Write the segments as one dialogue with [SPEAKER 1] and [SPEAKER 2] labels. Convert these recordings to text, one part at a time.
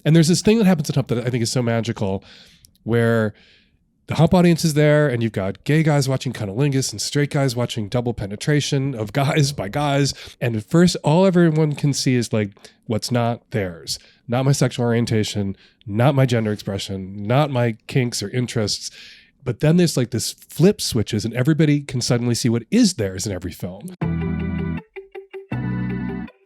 [SPEAKER 1] And there's this thing that happens at HUMP that I think is so magical, where the HUMP audience is there, and you've got gay guys watching cunnilingus and straight guys watching double penetration of guys by guys. And at first, all everyone can see is like what's not theirs, not my sexual orientation, not my gender expression, not my kinks or interests. But then there's like this flip switches, and everybody can suddenly see what is theirs in every film.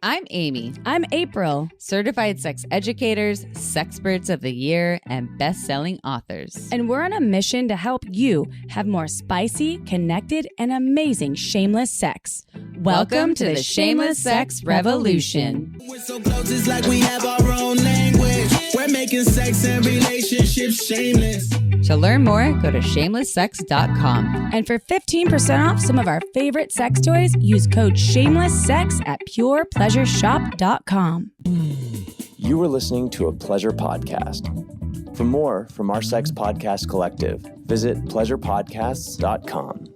[SPEAKER 2] I'm Amy.
[SPEAKER 3] I'm April.
[SPEAKER 2] Certified sex educators, sexperts of the year, and best-selling authors.
[SPEAKER 3] And we're on a mission to help you have more spicy, connected, and amazing shameless sex.
[SPEAKER 2] Welcome to the Shameless Sex Revolution.
[SPEAKER 4] We're so close, it's like we have our own language. We're making sex and relationships shameless.
[SPEAKER 2] To learn more, go to shamelesssex.com.
[SPEAKER 3] And for 15% off some of our favorite sex toys, use code SHAMELESSSEX at purepleasureshop.com.
[SPEAKER 5] You were listening to a Pleasure Podcast. For more from our sex podcast collective, visit pleasurepodcasts.com.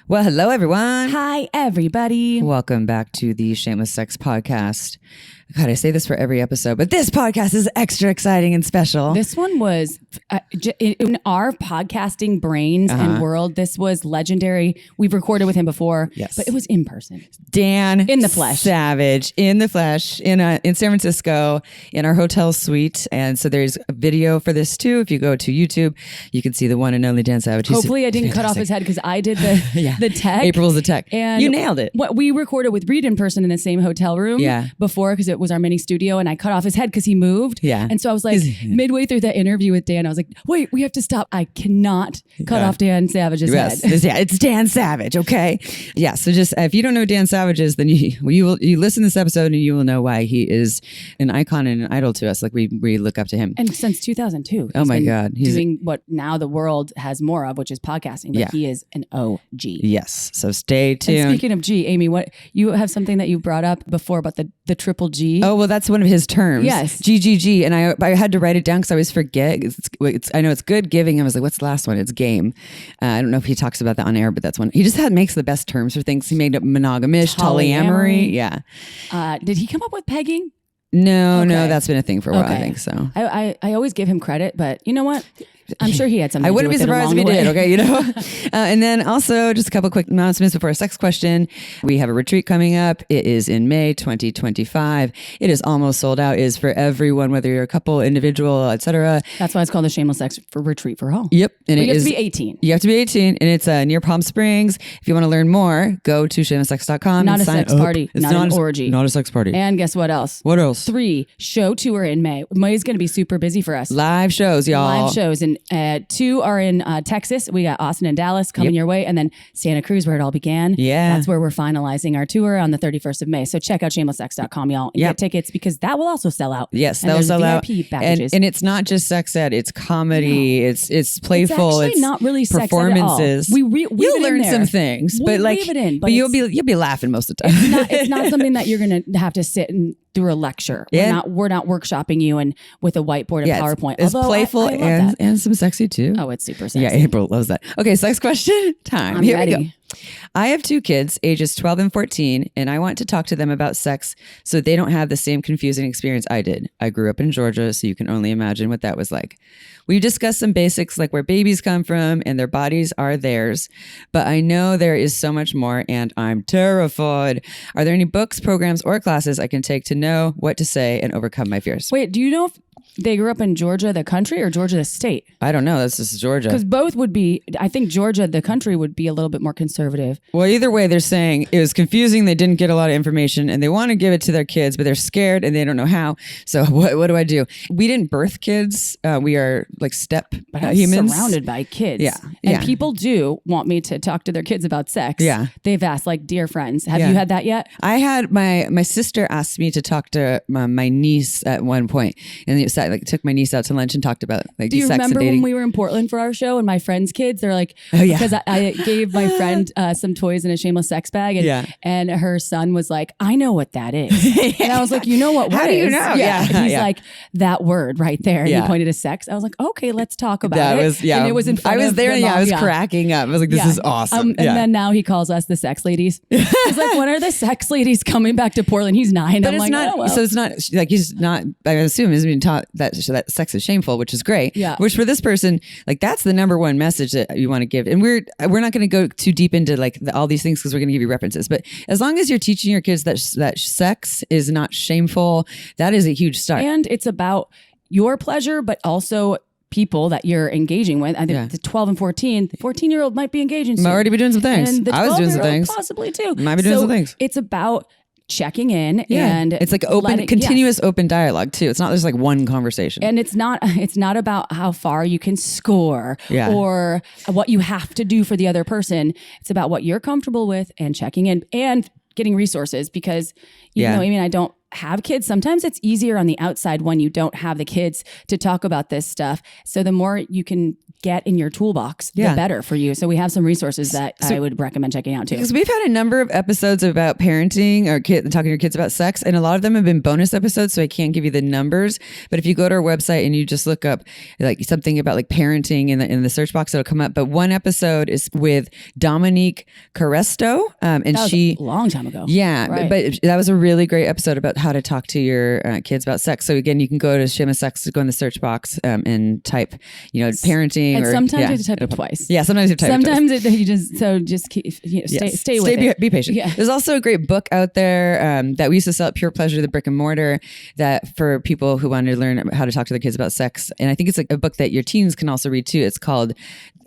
[SPEAKER 6] Well, hello, everyone.
[SPEAKER 3] Hi, everybody.
[SPEAKER 6] Welcome back to the Shameless Sex Podcast. God, I say this for every episode, but this podcast is extra exciting and special.
[SPEAKER 3] This one was, in our podcasting brains and world, this was legendary. We've recorded with him before, but it was in person.
[SPEAKER 6] Dan
[SPEAKER 3] in the flesh.
[SPEAKER 6] Savage, in the flesh, in San Francisco, in our hotel suite. And so there's a video for this too. If you go to YouTube, you can see the one and only Dan Savage.
[SPEAKER 3] Hopefully I didn't cut off his head because I did the tech.
[SPEAKER 6] April's the tech.
[SPEAKER 3] And
[SPEAKER 6] you nailed it.
[SPEAKER 3] What we recorded with Reed in person in the same hotel room before, because it was our mini studio, and I cut off his head because he moved.
[SPEAKER 6] Yeah.
[SPEAKER 3] And so I was like, midway through the interview with Dan, I was like, wait, we have to stop. I cannot cut off Dan Savage's head.
[SPEAKER 6] It's Dan Savage, okay? Yeah, so just if you don't know who Dan Savage is, then you listen to this episode and you will know why he is an icon and an idol to us. Like we look up to him.
[SPEAKER 3] And since 2002.
[SPEAKER 6] Oh my God.
[SPEAKER 3] He's doing what now the world has more of, which is podcasting, but he is an OG.
[SPEAKER 6] Yes, so stay tuned.
[SPEAKER 3] And speaking of G, Amy, what you have something that you brought up before about the triple G?
[SPEAKER 6] Oh, well, that's one of his terms.
[SPEAKER 3] Yes.
[SPEAKER 6] GGG. And I had to write it down because I always forget. I know it's good giving. I was like, what's the last one? It's game. I don't know if he talks about that on air, but that's one. He just makes the best terms for things. He made up monogamish, Tolyamory. Yeah.
[SPEAKER 3] Did he come up with pegging?
[SPEAKER 6] No, that's been a thing for a while, I think so.
[SPEAKER 3] I always give him credit, but you know what? I'm sure he had something.
[SPEAKER 6] I wouldn't be surprised if he did. Okay, you know. And then also just a couple quick announcements before our sex question. We have a retreat coming up. It is in May 2025. It is almost sold out. It is for everyone, whether you're a couple, individual, etc.
[SPEAKER 3] That's why it's called the Shameless Sex Retreat for all.
[SPEAKER 6] Yep,
[SPEAKER 3] and you have to be 18.
[SPEAKER 6] You have to be 18, and it's near Palm Springs. If you want to learn more, go to shamelesssex.com.
[SPEAKER 3] Not a sex party. It's not an orgy.
[SPEAKER 6] Not a sex party.
[SPEAKER 3] And guess what else?
[SPEAKER 6] What else?
[SPEAKER 3] 3 show tour in May. May's going to be super busy for us.
[SPEAKER 6] Live shows, y'all.
[SPEAKER 3] Live shows, and 2 are in Texas. We got Austin and Dallas coming your way, and then Santa Cruz, where it all began.
[SPEAKER 6] Yeah.
[SPEAKER 3] That's where we're finalizing our tour on the 31st of May. So check out shamelesssex.com, y'all, and get tickets because that will also sell out.
[SPEAKER 6] Yes,
[SPEAKER 3] that will sell out. Packages.
[SPEAKER 6] And it's not just sex ed, it's comedy,
[SPEAKER 3] no.
[SPEAKER 6] it's playful,
[SPEAKER 3] it's not really sex
[SPEAKER 6] performances.
[SPEAKER 3] Ed at all.
[SPEAKER 6] You'll learn some things, but
[SPEAKER 3] leave it in,
[SPEAKER 6] but you'll be laughing most of the time.
[SPEAKER 3] It's not something that you're going to have to sit and through a lecture.
[SPEAKER 6] Yeah.
[SPEAKER 3] We're not workshopping you and with a whiteboard and PowerPoint.
[SPEAKER 6] It's playful and some sexy too.
[SPEAKER 3] Oh, it's super sexy.
[SPEAKER 6] Yeah, April loves that. Okay, sex question time.
[SPEAKER 3] I'm
[SPEAKER 6] Here
[SPEAKER 3] ready.
[SPEAKER 6] we go. I have 2 kids, ages 12 and 14, and I want to talk to them about sex so they don't have the same confusing experience I did. I grew up in Georgia, so you can only imagine what that was like. We discussed some basics like where babies come from and their bodies are theirs, but I know there is so much more and I'm terrified. Are there any books, programs, or classes I can take to know what to say and overcome my fears?
[SPEAKER 3] Wait, do you know if they grew up in Georgia, the country, or Georgia, the state?
[SPEAKER 6] I don't know. That's just Georgia.
[SPEAKER 3] Because both would be, I think Georgia, the country, would be a little bit more conservative.
[SPEAKER 6] Well, either way, they're saying it was confusing. They didn't get a lot of information and they want to give it to their kids, but they're scared and they don't know how. So what do I do? We didn't birth kids. We are like step humans.
[SPEAKER 3] Surrounded by kids.
[SPEAKER 6] Yeah.
[SPEAKER 3] And people do want me to talk to their kids about sex.
[SPEAKER 6] Yeah.
[SPEAKER 3] They've asked, like, dear friends. Have you had that yet?
[SPEAKER 6] I had my sister asked me to talk to my niece at one point, and it took my niece out to lunch and talked about like
[SPEAKER 3] do you
[SPEAKER 6] sex
[SPEAKER 3] remember
[SPEAKER 6] and dating.
[SPEAKER 3] when we were in Portland for our show and my friend's kids, they're like, because I gave my friend some toys in a Shameless Sex bag, and her son was like, I know what that is. And I was like, you know what word
[SPEAKER 6] How do you know?
[SPEAKER 3] Yeah. And he's like, that word right there. And he pointed to sex. I was like, okay, let's talk about it. And it was in front
[SPEAKER 6] I was
[SPEAKER 3] of
[SPEAKER 6] there.
[SPEAKER 3] them all.
[SPEAKER 6] I was cracking up. I was like, this is awesome.
[SPEAKER 3] And then now he calls us the sex ladies. He's like, when are the sex ladies coming back to Portland? He's 9.
[SPEAKER 6] But
[SPEAKER 3] I'm
[SPEAKER 6] it's
[SPEAKER 3] like,
[SPEAKER 6] not,
[SPEAKER 3] oh, well.
[SPEAKER 6] so it's not like he's not, I assume he's being taught about that sex is shameful, which is great.
[SPEAKER 3] Yeah.
[SPEAKER 6] Which for this person, like that's the number one message that you want to give. And we're not going to go too deep into like all these things because we're going to give you references. But as long as you're teaching your kids that sex is not shameful, that is a huge start.
[SPEAKER 3] And it's about your pleasure, but also people that you're engaging with. I think the 12 and 14, the 14-year-old might be engaging soon.
[SPEAKER 6] Might already be doing some things.
[SPEAKER 3] And the
[SPEAKER 6] I was doing some
[SPEAKER 3] 12-year-old
[SPEAKER 6] things.
[SPEAKER 3] possibly too.
[SPEAKER 6] Might be doing some things.
[SPEAKER 3] It's about checking in and
[SPEAKER 6] it's like continuous open dialogue too. It's not just like one conversation.
[SPEAKER 3] And it's not about how far you can score or what you have to do for the other person. It's about what you're comfortable with and checking in and getting resources, because even though I don't have kids, sometimes it's easier on the outside when you don't have the kids to talk about this stuff. So the more you can get in your toolbox, the better for you. So we have some resources that I would recommend checking out too.
[SPEAKER 6] Because we've had a number of episodes about parenting or talking to your kids about sex, and a lot of them have been bonus episodes, so I can't give you the numbers. But if you go to our website and you just look up like something about like parenting in the search box, it'll come up. But one episode is with Dominique Caresto, and
[SPEAKER 3] that was
[SPEAKER 6] she
[SPEAKER 3] a long time ago.
[SPEAKER 6] Yeah,
[SPEAKER 3] Right.
[SPEAKER 6] but that was a really great episode about how to talk to your kids about sex. So again, you can go to Shameless Sex, go in the search box and type, parenting.
[SPEAKER 3] And
[SPEAKER 6] or,
[SPEAKER 3] sometimes you have to type it twice.
[SPEAKER 6] Yeah, sometimes you type it twice.
[SPEAKER 3] Sometimes you just keep, stay with it.
[SPEAKER 6] Be patient.
[SPEAKER 3] Yeah.
[SPEAKER 6] There's also a great book out there that we used to sell at Pure Pleasure, the brick and mortar, that for people who want to learn how to talk to their kids about sex. And I think it's like a book that your teens can also read too. It's called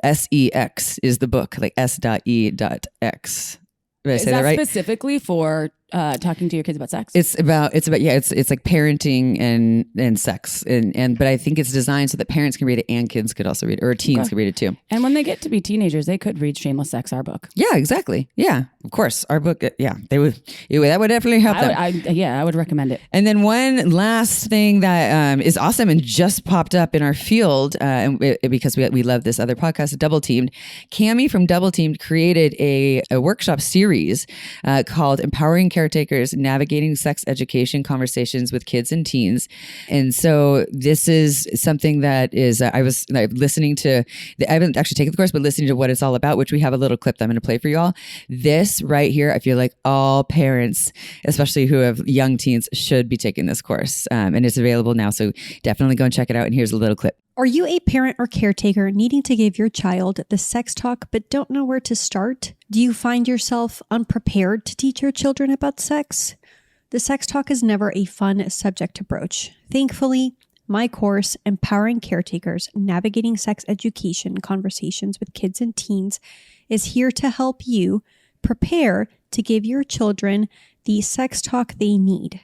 [SPEAKER 6] SEX is the book, like S.E.X. Did I say that right?
[SPEAKER 3] Specifically for talking to your kids about sex?
[SPEAKER 6] It's like parenting and sex but I think it's designed so that parents can read it and kids could also read it, or teens can read it too.
[SPEAKER 3] And when they get to be teenagers, they could read Shameless Sex, our book.
[SPEAKER 6] Yeah, exactly. Yeah, of course, our book. Yeah, that would definitely help them.
[SPEAKER 3] I would recommend it.
[SPEAKER 6] And then one last thing that is awesome and just popped up in our field, because we love this other podcast, Double Teamed. Cami from Double Teamed created a workshop series called Empowering Caretakers Navigating Sex Education Conversations with Kids and Teens. And so this is something that is, I was listening to, I haven't actually taken the course, but listening to what it's all about, which we have a little clip that I'm going to play for you all. This right here, I feel like all parents, especially who have young teens, should be taking this course. And it's available now. So definitely go and check it out. And here's a little clip.
[SPEAKER 7] Are you a parent or caretaker needing to give your child the sex talk but don't know where to start? Do you find yourself unprepared to teach your children about sex? The sex talk is never a fun subject to broach. Thankfully, my course, Empowering Caretakers Navigating Sex Education Conversations with Kids and Teens, is here to help you prepare to give your children the sex talk they need.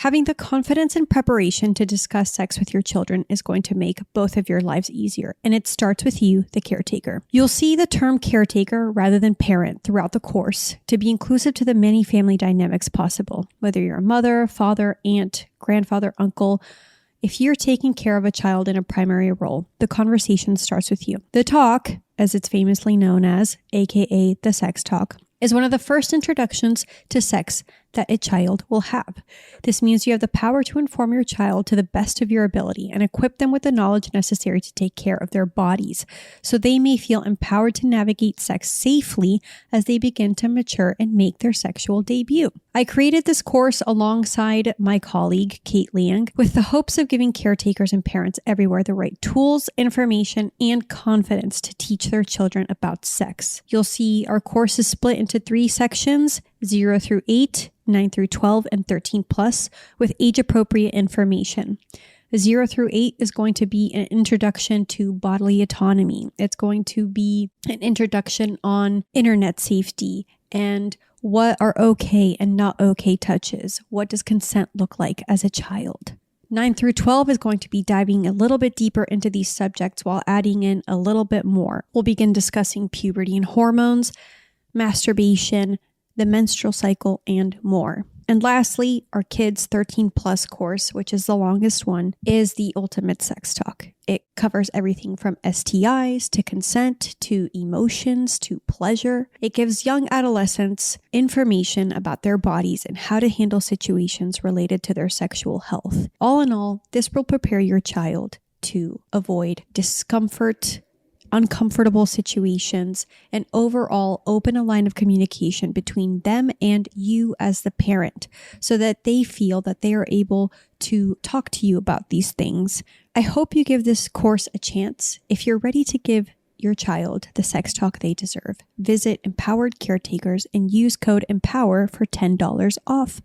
[SPEAKER 7] Having the confidence and preparation to discuss sex with your children is going to make both of your lives easier, and it starts with you, the caretaker. You'll see the term caretaker rather than parent throughout the course to be inclusive to the many family dynamics possible, whether you're a mother, father, aunt, grandfather, uncle. If you're taking care of a child in a primary role, the conversation starts with you. The talk, as it's famously known as, aka the sex talk, is one of the first introductions to sex that a child will have. This means you have the power to inform your child to the best of your ability and equip them with the knowledge necessary to take care of their bodies, so they may feel empowered to navigate sex safely as they begin to mature and make their sexual debut. I created this course alongside my colleague, Kate Liang, with the hopes of giving caretakers and parents everywhere the right tools, information, and confidence to teach their children about sex. You'll see our course is split into 3 sections, 0 through 8, 9 through 12, and 13 plus, with age-appropriate information. 0 through 8 is going to be an introduction to bodily autonomy. It's going to be an introduction on internet safety and what are okay and not okay touches. What does consent look like as a child? 9 through 12 is going to be diving a little bit deeper into these subjects while adding in a little bit more. We'll begin discussing puberty and hormones, masturbation, the menstrual cycle, and more. And lastly, our kids 13 plus course, which is the longest one, is the ultimate sex talk. It covers everything from STIs to consent to emotions to pleasure. It gives young adolescents information about their bodies and how to handle situations related to their sexual health. All in all, this will prepare your child to avoid discomfort, uncomfortable situations, and overall open a line of communication between them and you as the parent so that they feel that they are able to talk to you about these things. I hope you give this course a chance. If you're ready to give your child the sex talk they deserve, visit Empowered Caretakers and use code EMPOWER for $10 off.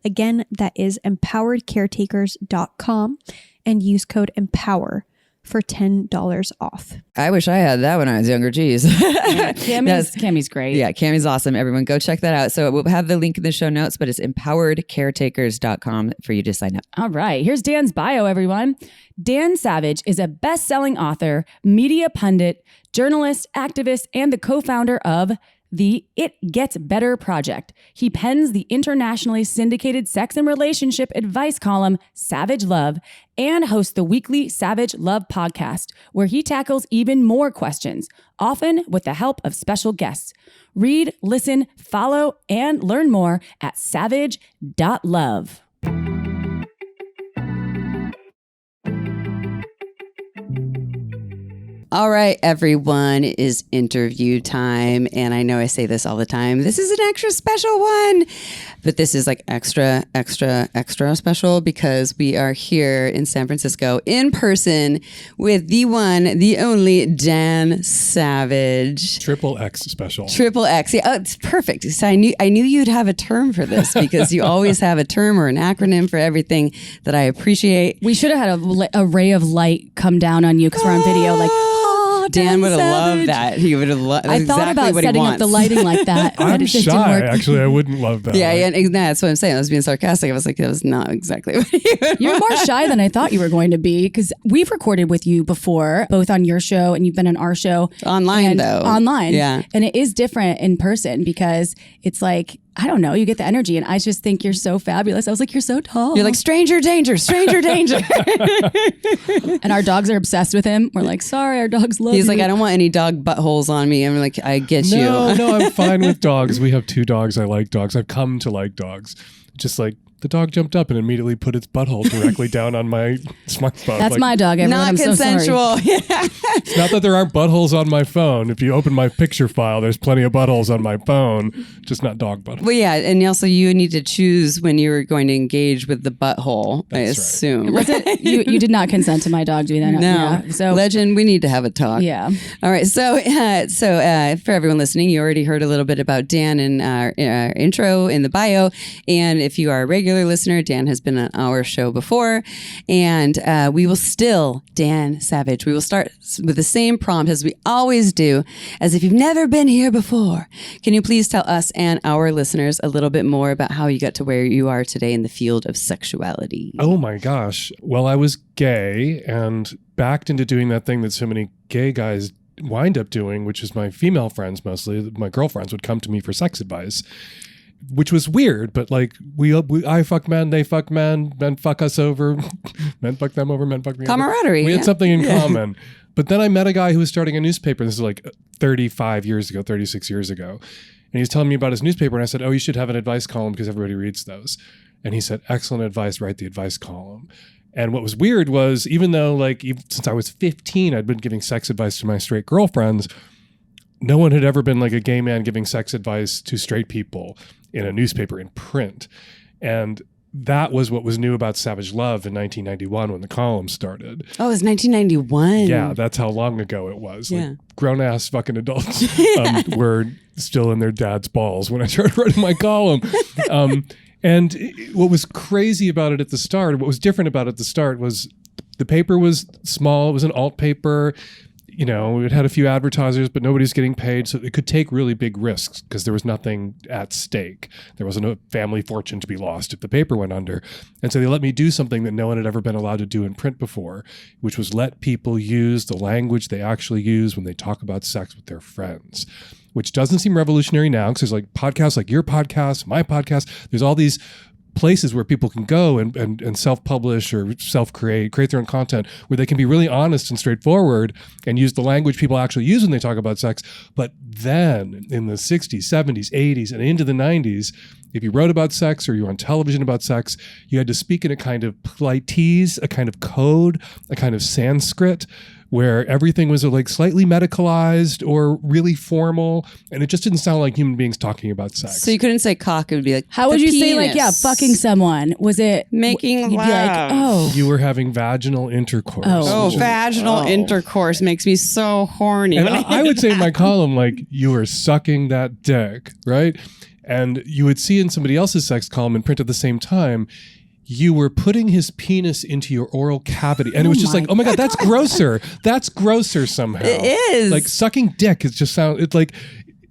[SPEAKER 7] Again, that is empoweredcaretakers.com and use code EMPOWER for $10 off.
[SPEAKER 6] I wish I had that when I was younger. Jeez.
[SPEAKER 3] Cammy's great.
[SPEAKER 6] Yeah, Cammy's awesome. Everyone go check that out. So we'll have the link in the show notes, but it's empoweredcaretakers.com for you to sign up.
[SPEAKER 3] All right. Here's Dan's bio, everyone. Dan Savage is a best-selling author, media pundit, journalist, activist, and the co-founder of the It Gets Better Project. He pens the internationally syndicated sex and relationship advice column, Savage Love, and hosts the weekly Savage Love podcast, where he tackles even more questions, often with the help of special guests. Read, listen, follow, and learn more at savage.love.
[SPEAKER 8] All right, everyone, it is interview time. And I know I say this all the time. This is an extra special one. But this is like extra special because we are here in San Francisco in person with the one, the only Dan Savage.
[SPEAKER 1] Triple X special.
[SPEAKER 8] Triple X. Yeah, it's perfect. So I knew you'd have a term for this because you always have a term or an acronym for everything that I appreciate.
[SPEAKER 3] We should have had a ray of light come down on you because we're on video. Like,
[SPEAKER 8] Dan would have loved that. He would have loved.
[SPEAKER 3] I thought about setting up the lighting like that.
[SPEAKER 1] I'm
[SPEAKER 3] it just
[SPEAKER 1] shy.
[SPEAKER 3] didn't work.
[SPEAKER 1] Actually, I wouldn't love that.
[SPEAKER 8] Yeah, that's what I'm saying. I was being sarcastic. I was like, that was not exactly what you would
[SPEAKER 3] You're more shy than I thought you were going to be because we've recorded with you before, both on your show and you've been on our show.
[SPEAKER 8] Online, though.
[SPEAKER 3] Online.
[SPEAKER 8] Yeah.
[SPEAKER 3] And it is different in person because it's like, I don't know, you get the energy. And I just think you're so fabulous. I was like, you're so tall.
[SPEAKER 8] You're like, stranger danger, stranger danger.
[SPEAKER 3] And our dogs are obsessed with him. We're like, sorry, our dogs love you.
[SPEAKER 8] He's like, I don't want any dog buttholes on me. I'm like, I get you.
[SPEAKER 1] No, I'm fine with dogs. We have 2 dogs. I like dogs. I've come to like dogs. Just like the dog jumped up and immediately put its butthole directly down on my smartphone.
[SPEAKER 3] That's
[SPEAKER 1] like,
[SPEAKER 3] my dog, everyone.
[SPEAKER 8] Not
[SPEAKER 3] I'm
[SPEAKER 8] consensual.
[SPEAKER 3] so sorry.
[SPEAKER 1] It's not that there aren't buttholes on my phone. If you open my picture file, there's plenty of buttholes on my phone, just not dog buttholes.
[SPEAKER 8] Well, yeah, and also you need to choose when you were going to engage with the butthole. I assume.
[SPEAKER 3] Was it you did not consent to my dog doing that?
[SPEAKER 8] No.
[SPEAKER 3] Yeah, so
[SPEAKER 8] Legend, we need to have a talk.
[SPEAKER 3] yeah.
[SPEAKER 8] All right. So for everyone listening, you already heard a little bit about Dan in our intro in the bio. And if you are a regular listener, Dan has been on our show before. And we will still, Dan Savage, we will start with the same prompt as we always do, as if you've never been here before. Can you please tell us and our listeners a little bit more about how you got to where you are today in the field of sexuality?
[SPEAKER 1] Oh my gosh. Well, I was gay and backed into doing that thing that so many gay guys wind up doing, which is my female friends, mostly my girlfriends, would come to me for sex advice, which was weird. But like I fuck men, they fuck men fuck us over, men fuck them over, men fuck me
[SPEAKER 8] Camaraderie.
[SPEAKER 1] over. We had something in common. But then I met a guy who was starting a newspaper. This is like 36 years ago. And he was telling me about his newspaper. And I said, oh, you should have an advice column because everybody reads those. And he said, excellent advice, write the advice column. And what was weird was, even though since I was 15, I'd been giving sex advice to my straight girlfriends, no one had ever been like a gay man giving sex advice to straight people in a newspaper in print. And that was what was new about Savage Love in 1991 when the column started.
[SPEAKER 8] Oh, it was 1991.
[SPEAKER 1] Yeah, that's how long ago it was.
[SPEAKER 8] Yeah.
[SPEAKER 1] Like grown-ass fucking adults were still in their dad's balls when I started writing my column. What was crazy about it at the start, what was different about it at the start was the paper was small. It was an alt paper. You know, it had a few advertisers, but nobody's getting paid. So it could take really big risks because there was nothing at stake. There wasn't a family fortune to be lost if the paper went under. And so they let me do something that no one had ever been allowed to do in print before, which was let people use the language they actually use when they talk about sex with their friends, which doesn't seem revolutionary now because there's like podcasts like your podcast, my podcast. There's all these places where people can go and self-publish or self-create, create their own content where they can be really honest and straightforward and use the language people actually use when they talk about sex. But then in the 60s, 70s, 80s, and into the 90s, if you wrote about sex or you were on television about sex, you had to speak in a kind of politese, a kind of code, a kind of Sanskrit, where everything was like slightly medicalized or really formal, and it just didn't sound like human beings talking about sex.
[SPEAKER 8] So you couldn't say cock. It would be like,
[SPEAKER 3] How would you say like, yeah, fucking someone? Was it
[SPEAKER 8] making
[SPEAKER 3] you'd be
[SPEAKER 8] love?
[SPEAKER 3] like, oh,
[SPEAKER 1] You were having vaginal intercourse.
[SPEAKER 8] Oh,
[SPEAKER 1] which is-
[SPEAKER 8] vaginal intercourse makes me so horny.
[SPEAKER 1] And I would say in my column, like, you were sucking that dick, right? And you would see in somebody else's sex column in print at the same time, you were putting his penis into your oral cavity. And it was just like, oh my God, that's grosser. That's grosser somehow.
[SPEAKER 8] It is.
[SPEAKER 1] Like sucking dick, it just sounds, it's like,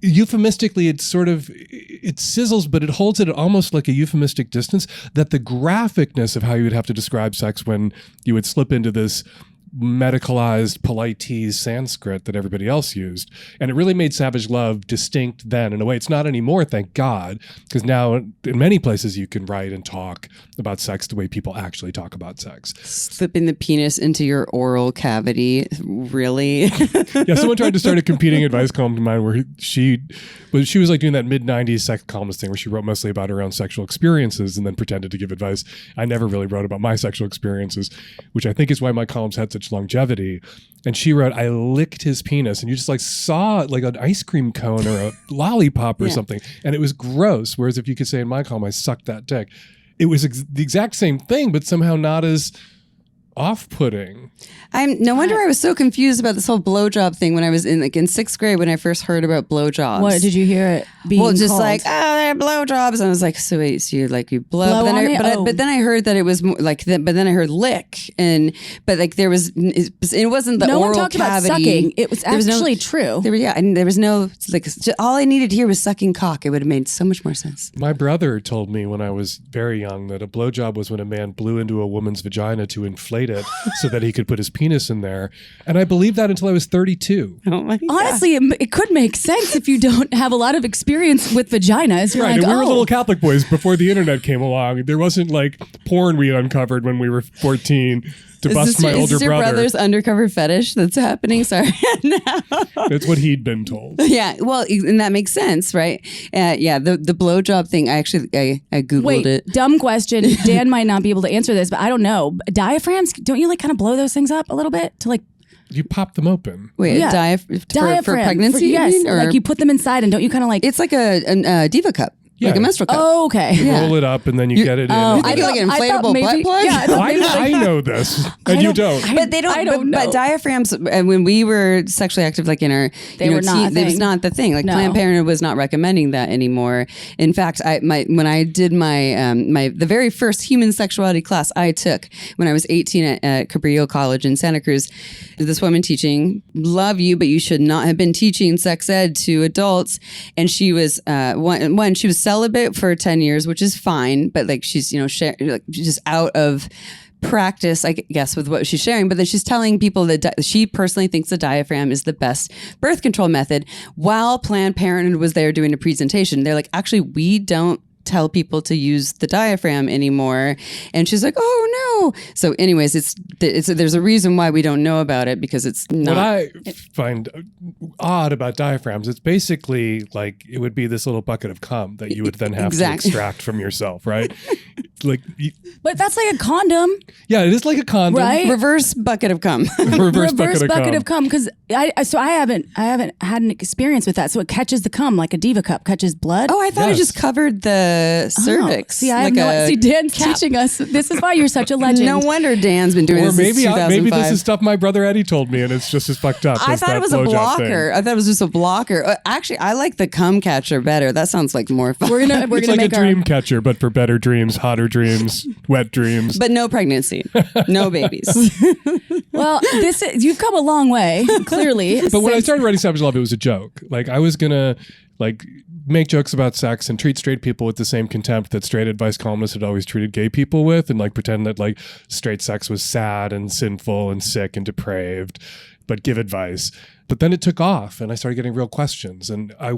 [SPEAKER 1] euphemistically, it sizzles, but it holds it at almost like a euphemistic distance, that the graphicness of how you would have to describe sex when you would slip into this medicalized politese Sanskrit that everybody else used. And it really made savage love distinct then. In a way, it's not anymore, thank God, because now in many places you can write and talk about sex the way people actually talk about sex.
[SPEAKER 8] Slipping the penis into your oral cavity, really?
[SPEAKER 1] Yeah, someone tried to start a competing advice column of mine where she was like doing that mid-90s sex columnist thing where she wrote mostly about her own sexual experiences and then pretended to give advice. I never really wrote about my sexual experiences, which I think is why my columns had such longevity. And she wrote, I licked his penis, and you just like saw like an ice cream cone or a lollipop or something, and it was gross. Whereas if you could say in my column, I sucked that dick, it was the exact same thing, but somehow not as off-putting.
[SPEAKER 8] No wonder I was so confused about this whole blowjob thing when I was in sixth grade when I first heard about blowjobs.
[SPEAKER 3] what did you hear it being
[SPEAKER 8] Well, just
[SPEAKER 3] called?
[SPEAKER 8] like, oh, they're blowjobs. And I was like, so wait, so you blow?
[SPEAKER 3] Blow on it?
[SPEAKER 8] But then I heard that it was more like, but then I heard lick, but like there was, it wasn't the
[SPEAKER 3] no
[SPEAKER 8] oral
[SPEAKER 3] one talked
[SPEAKER 8] cavity.
[SPEAKER 3] about sucking. It was
[SPEAKER 8] There was
[SPEAKER 3] actually true.
[SPEAKER 8] And there was no, like, all I needed to hear was sucking cock. It would have made so much more sense.
[SPEAKER 1] My brother told me when I was very young that a blowjob was when a man blew into a woman's vagina to inflate it so that he could put his penis in there. And I believed that until I was 32.
[SPEAKER 8] Oh my God.
[SPEAKER 3] Honestly, it could make sense if you don't have a lot of experience with vaginas. You're
[SPEAKER 1] Right,
[SPEAKER 3] like,
[SPEAKER 1] and we were
[SPEAKER 3] oh.
[SPEAKER 1] little Catholic boys before the internet came along. There wasn't like porn we uncovered when we were 14 to bust my
[SPEAKER 8] is
[SPEAKER 1] older
[SPEAKER 8] this your
[SPEAKER 1] brother.
[SPEAKER 8] brother's undercover fetish that's happening? Sorry. No.
[SPEAKER 1] That's what he'd been told.
[SPEAKER 8] Yeah, well, and that makes sense, right? Yeah, the blowjob thing. I googled
[SPEAKER 3] Wait,
[SPEAKER 8] it.
[SPEAKER 3] dumb question. Dan might not be able to answer this, but I don't know. Diaphragms, don't you like kind of blow those things up a little bit to like?
[SPEAKER 1] You pop them open.
[SPEAKER 8] Wait,
[SPEAKER 3] Yeah.
[SPEAKER 8] diaphragm for pregnancy?
[SPEAKER 3] yes,
[SPEAKER 8] you mean? Or
[SPEAKER 3] like you put them inside, and don't you kind of like?
[SPEAKER 8] it's like a diva cup,
[SPEAKER 1] Yeah.
[SPEAKER 8] like a menstrual cup.
[SPEAKER 3] Oh, okay.
[SPEAKER 1] You roll it up and then you get it in.
[SPEAKER 3] Oh,
[SPEAKER 8] I like an inflatable butt plug?
[SPEAKER 3] Yeah, I thought maybe
[SPEAKER 1] I know this, and you don't.
[SPEAKER 8] But they don't.
[SPEAKER 3] I don't
[SPEAKER 8] but
[SPEAKER 3] know.
[SPEAKER 8] diaphragms. When we were sexually active, like in our,
[SPEAKER 3] They were not a
[SPEAKER 8] it was
[SPEAKER 3] thing.
[SPEAKER 8] not the thing. Like
[SPEAKER 3] No.
[SPEAKER 8] Planned Parenthood was not recommending that anymore. In fact, when I did the very first human sexuality class I took when I was 18 at Cabrillo College in Santa Cruz, this woman teaching, love you, but you should not have been teaching sex ed to adults. And she was she was celibate for 10 years, which is fine, but like she's she's just out of practice, I guess, with what she's sharing. But then she's telling people that she personally thinks the diaphragm is the best birth control method, while Planned Parenthood was there doing a presentation. They're like, actually, we don't tell people to use the diaphragm anymore. And she's like, oh no. So anyways, there's a reason why we don't know about it, because it's not.
[SPEAKER 1] What I find odd about diaphragms, it's basically like it would be this little bucket of cum that you would then have to extract from yourself, right?
[SPEAKER 3] But that's like a condom,
[SPEAKER 1] Yeah, it is like a condom.
[SPEAKER 3] right?
[SPEAKER 8] Reverse bucket of cum.
[SPEAKER 1] Reverse bucket of cum.
[SPEAKER 3] because I haven't had an experience with that. So it catches the cum like a diva cup catches blood.
[SPEAKER 8] Oh, I thought
[SPEAKER 1] Yes.
[SPEAKER 8] it just covered the cervix.
[SPEAKER 3] See, I have
[SPEAKER 8] like
[SPEAKER 3] no. See, Dan's teaching us. This is why you're such a legend.
[SPEAKER 8] No wonder Dan's been doing
[SPEAKER 1] Or
[SPEAKER 8] this
[SPEAKER 1] maybe
[SPEAKER 8] since 2005.
[SPEAKER 1] maybe this is stuff my brother Eddie told me, and it's just as fucked up.
[SPEAKER 8] I
[SPEAKER 1] as
[SPEAKER 8] thought
[SPEAKER 1] that
[SPEAKER 8] it was a
[SPEAKER 1] blowjob
[SPEAKER 8] blocker.
[SPEAKER 1] thing.
[SPEAKER 8] I thought it was just a blocker. Actually, I like the cum catcher better. That sounds like more fun.
[SPEAKER 3] We're gonna
[SPEAKER 1] It's like a
[SPEAKER 3] make
[SPEAKER 1] dream catcher, but for better dreams, hotter dreams, wet dreams.
[SPEAKER 8] But no pregnancy, no babies.
[SPEAKER 3] Well, you've come a long way, clearly.
[SPEAKER 1] But when I
[SPEAKER 3] since-
[SPEAKER 1] started writing Savage Love, it was a joke. Like I was gonna make jokes about sex and treat straight people with the same contempt that straight advice columnists had always treated gay people with, and like pretend that like straight sex was sad and sinful and sick and depraved, but give advice. But then it took off and I started getting real questions, and I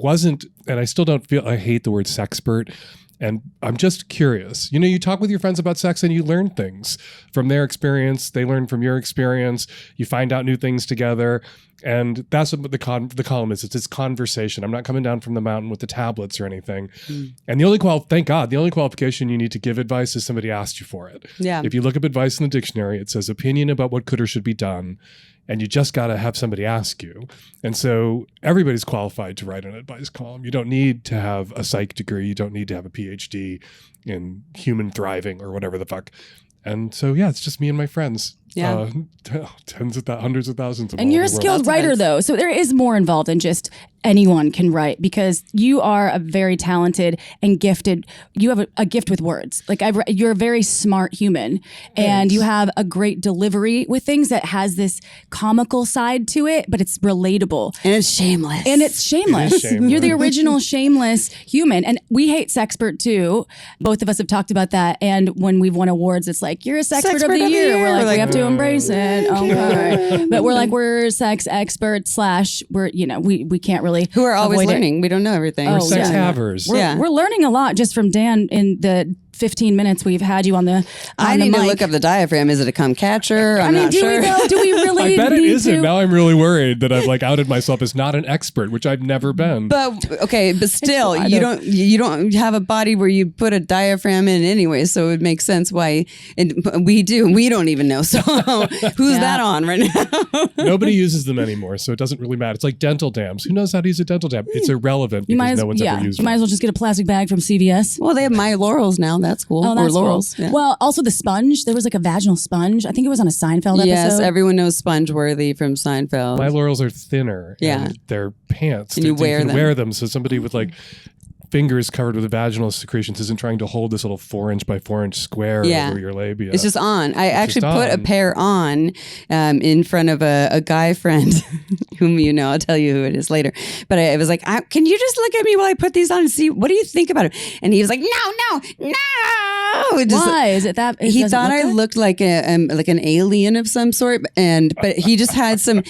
[SPEAKER 1] still don't feel, I hate the word sexpert. And I'm just curious. You talk with your friends about sex and you learn things from their experience. They learn from your experience. You find out new things together. And that's what the column is. It's this conversation. I'm not coming down from the mountain with the tablets or anything. And the only thank God, the only qualification you need to give advice is somebody asked you for it.
[SPEAKER 8] Yeah.
[SPEAKER 1] If you look up advice in the dictionary, it says opinion about what could or should be done. And you just got to have somebody ask you. And so everybody's qualified to write an advice column. You don't need to have a psych degree. You don't need to have a PhD in human thriving or whatever the fuck. And so, yeah, it's just me and my friends.
[SPEAKER 8] Yeah.
[SPEAKER 1] Hundreds of thousands of
[SPEAKER 3] And you're a skilled writer, though. So there is more involved than just anyone can write, because you are a very talented and gifted. You have a gift with words. Like you're a very smart human, and you have a great delivery with things that has this comical side to it, but it's relatable.
[SPEAKER 8] And it's shameless.
[SPEAKER 3] You're the original shameless human. And we hate Sexpert too. Both of us have talked about that. And when we've won awards, it's like, you're a Sexpert of the year. We're like, we have to embrace it. Okay. But we're like, we're sex experts / we're, we can't really
[SPEAKER 8] who are always
[SPEAKER 3] avoid
[SPEAKER 8] learning. We don't know everything.
[SPEAKER 1] We're sex havers.
[SPEAKER 3] We're learning a lot just from Dan in the 15 minutes we've had you on the
[SPEAKER 8] I need
[SPEAKER 3] mic.
[SPEAKER 8] to look up the diagram. Is it a cum catcher? I'm not
[SPEAKER 3] do
[SPEAKER 8] sure.
[SPEAKER 3] Do we really
[SPEAKER 1] I bet it
[SPEAKER 3] need
[SPEAKER 1] isn't.
[SPEAKER 3] to?
[SPEAKER 1] Now I'm really worried that I've outed myself as not an expert, which I've never been.
[SPEAKER 8] But still, you don't have a body where you put a diaphragm in anyway, so it makes sense why we do. We don't even know. So who's that on right now?
[SPEAKER 1] Nobody uses them anymore, so it doesn't really matter. It's like dental dams. Who knows how to use a dental dam? It's irrelevant because no one's ever used
[SPEAKER 3] You might as well just get a plastic bag from CVS.
[SPEAKER 8] Well, they have My Laurels now. That's cool.
[SPEAKER 3] Oh, that's
[SPEAKER 8] Laurels.
[SPEAKER 3] Cool.
[SPEAKER 8] Yeah.
[SPEAKER 3] Well, also the sponge. There was a vaginal sponge. I think it was on a Seinfeld episode.
[SPEAKER 8] Yes, everyone knows Spongeworthy from Seinfeld.
[SPEAKER 1] My Laurels are thinner.
[SPEAKER 8] Yeah.
[SPEAKER 1] And they're pants.
[SPEAKER 8] And you
[SPEAKER 1] can wear them. So somebody with fingers covered with vaginal secretions isn't trying to hold this little 4-inch by 4-inch square over your labia.
[SPEAKER 8] It's just on. I actually put a pair on in front of a guy friend whom I'll tell you who it is later. But I was like, can you just look at me while I put these on and see, what do you think about it? And he was like, no.
[SPEAKER 3] Why? Is it that?
[SPEAKER 8] He thought I looked like an alien of some sort, but he just had some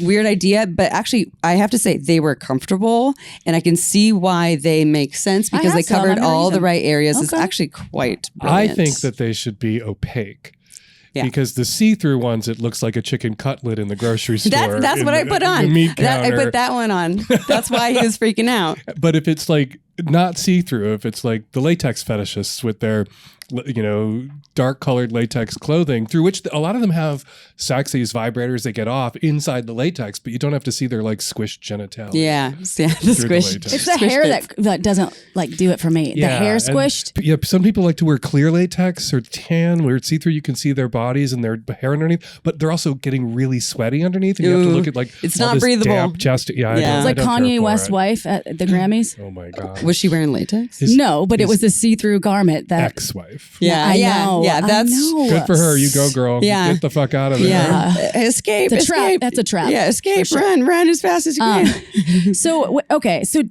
[SPEAKER 8] weird idea. But actually, I have to say they were comfortable, and I can see why they make sense because they covered all the right areas. Okay. It's actually quite brilliant.
[SPEAKER 1] I think that they should be opaque. Yeah. Because the see-through ones, it looks like a chicken cutlet in the grocery store.
[SPEAKER 8] That's what I put on. I put that one on. That's why he was freaking out.
[SPEAKER 1] But if it's not see-through, if it's the latex fetishists with their, dark colored latex clothing, through which a lot of them have these vibrators that get off inside the latex, but you don't have to see their squished genitalia.
[SPEAKER 8] Yeah, the squish.
[SPEAKER 3] It's the hair that doesn't do it for me. The hair squished.
[SPEAKER 1] Yeah, some people like to wear clear latex or tan, where it's see-through. You can see their bodies and their hair underneath, but they're also getting really sweaty underneath, and you have to look at
[SPEAKER 8] it's not breathable.
[SPEAKER 1] Damp chest. Yeah,
[SPEAKER 3] it's like Kanye West's wife at the Grammys.
[SPEAKER 1] Oh my god,
[SPEAKER 8] was she wearing latex?
[SPEAKER 3] No, but it was a see-through garment that
[SPEAKER 1] ex-wife.
[SPEAKER 3] Yeah, I know.
[SPEAKER 8] Yeah, that's
[SPEAKER 1] good for her. You go, girl.
[SPEAKER 8] Yeah,
[SPEAKER 1] get the fuck out of there.
[SPEAKER 8] Yeah, escape.
[SPEAKER 3] It's a trap. That's a trap.
[SPEAKER 8] Yeah, escape. Sure. Run as fast as you can.
[SPEAKER 3] So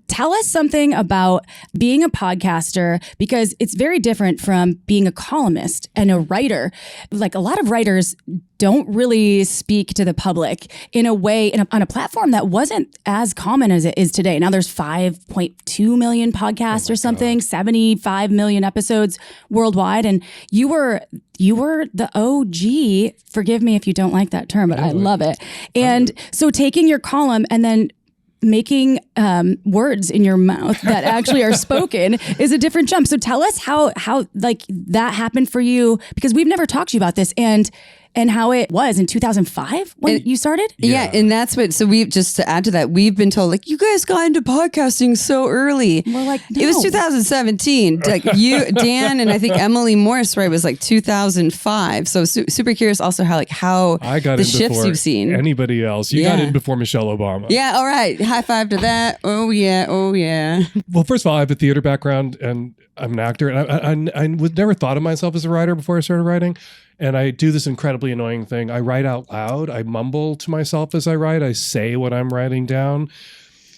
[SPEAKER 3] tell us something about being a podcaster, because it's very different from being a columnist and a writer. A lot of writers don't really speak to the public in a way on a platform that wasn't as common as it is today. Now there's 5.2 million podcasts or something, 75 million episodes worldwide. And you were the OG. Forgive me if you don't like that term, but I love it. And so taking your column and then making words in your mouth that actually are spoken is a different jump. So tell us how that happened for you, because we've never talked to you about this, and how it was in 2005 when you started?
[SPEAKER 8] Yeah, and that's what, so we just to add to that, we've been told you guys got into podcasting so early.
[SPEAKER 3] We're like, no.
[SPEAKER 8] It was 2017. You, Dan, and I think Emily Morris, right, was 2005. So super curious also how
[SPEAKER 1] I got
[SPEAKER 8] the
[SPEAKER 1] in
[SPEAKER 8] shifts
[SPEAKER 1] before
[SPEAKER 8] you've seen.
[SPEAKER 1] Anybody else. You got in before Michelle Obama.
[SPEAKER 8] Yeah, all right. High five to that. Oh yeah.
[SPEAKER 1] Well, first of all, I have a theater background and I'm an actor, and I never thought of myself as a writer before I started writing. And I do this incredibly annoying thing. I write out loud. I mumble to myself as I write. I say what I'm writing down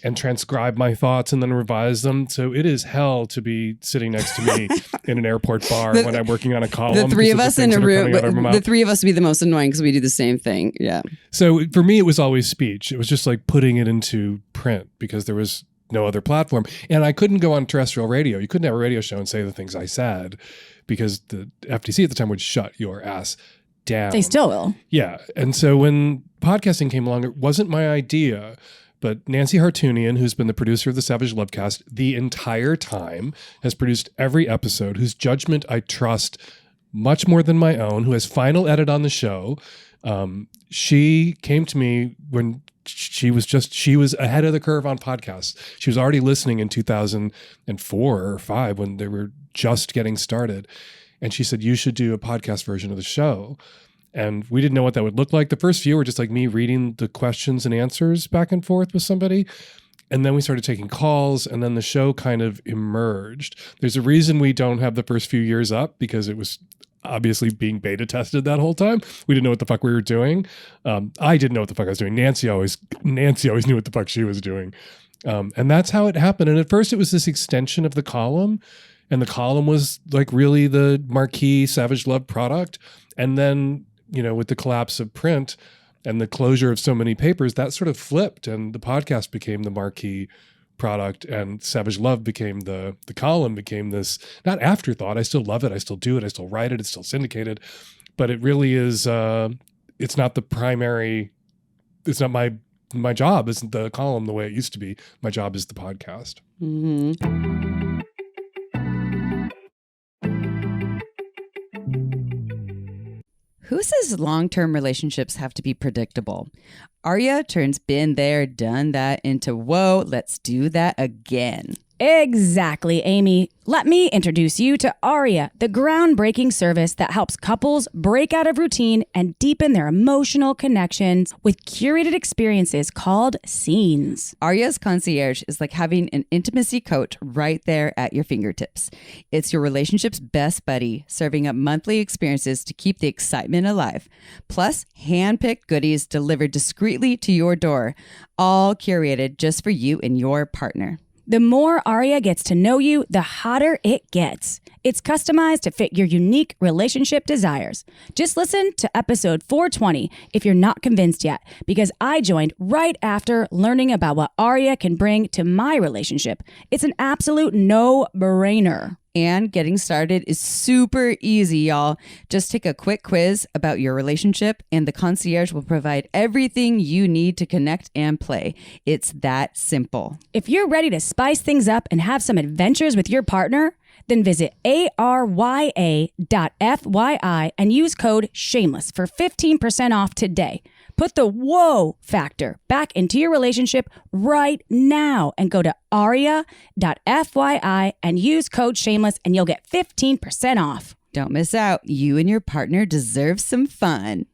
[SPEAKER 1] and transcribe my thoughts and then revise them. So it is hell to be sitting next to me in an airport bar when I'm working on a column.
[SPEAKER 8] The three of us in a room, the three of us would be the most annoying because we do the same thing. Yeah.
[SPEAKER 1] So for me, it was always speech. It was just putting it into print because there was no other platform. And I couldn't go on terrestrial radio. You couldn't have a radio show and say the things I said, because the FTC at the time would shut your ass down.
[SPEAKER 3] They still will.
[SPEAKER 1] Yeah. And so when podcasting came along, it wasn't my idea, but Nancy Hartunian, who's been the producer of the Savage Lovecast the entire time, has produced every episode, whose judgment I trust much more than my own, who has final edit on the show. She came to me when she was ahead of the curve on podcasts. She was already listening in 2004 or 5 when they were just getting started. And she said, you should do a podcast version of the show. And we didn't know what that would look like. The first few were just like me reading the questions and answers back and forth with somebody. And then we started taking calls, and then the show kind of emerged. There's a reason we don't have the first few years up, because it was obviously being beta tested that whole time. We didn't know what the fuck we were doing. I didn't know what the fuck I was doing. Nancy always knew what the fuck she was doing. And that's how it happened. And at first it was this extension of the column, and the column was like really the marquee Savage Love product. And then, with the collapse of print and the closure of so many papers, that sort of flipped, and the podcast became the marquee product, and Savage Love became the column became this, not afterthought. I still love it. I still do it. I still write it. It's still syndicated, but it really is, it's not the primary, it's not my job isn't the column the way it used to be. My job is the podcast.
[SPEAKER 8] Mm-hmm. Who says long-term relationships have to be predictable? Arya turns been there, done that into whoa, let's do that again.
[SPEAKER 3] Exactly, Amy. Let me introduce you to Aria, the groundbreaking service that helps couples break out of routine and deepen their emotional connections with curated experiences called scenes.
[SPEAKER 8] Aria's concierge is like having an intimacy coach right there at your fingertips. It's your relationship's best buddy, serving up monthly experiences to keep the excitement alive. Plus, hand-picked goodies delivered discreetly to your door, all curated just for you and your partner.
[SPEAKER 3] The more Aria gets to know you, the hotter it gets. It's customized to fit your unique relationship desires. Just listen to episode 420 if you're not convinced yet, because I joined right after learning about what Aria can bring to my relationship. It's an absolute no-brainer.
[SPEAKER 8] And getting started is super easy, y'all. Just take a quick quiz about your relationship, and the concierge will provide everything you need to connect and play. It's that simple.
[SPEAKER 3] If you're ready to spice things up and have some adventures with your partner, then visit arya.fyi and use code SHAMELESS for 15% off today. Put the whoa factor back into your relationship right now and go to aria.fyi and use code SHAMELESS and you'll get 15% off.
[SPEAKER 8] Don't miss out. You and your partner deserve some fun.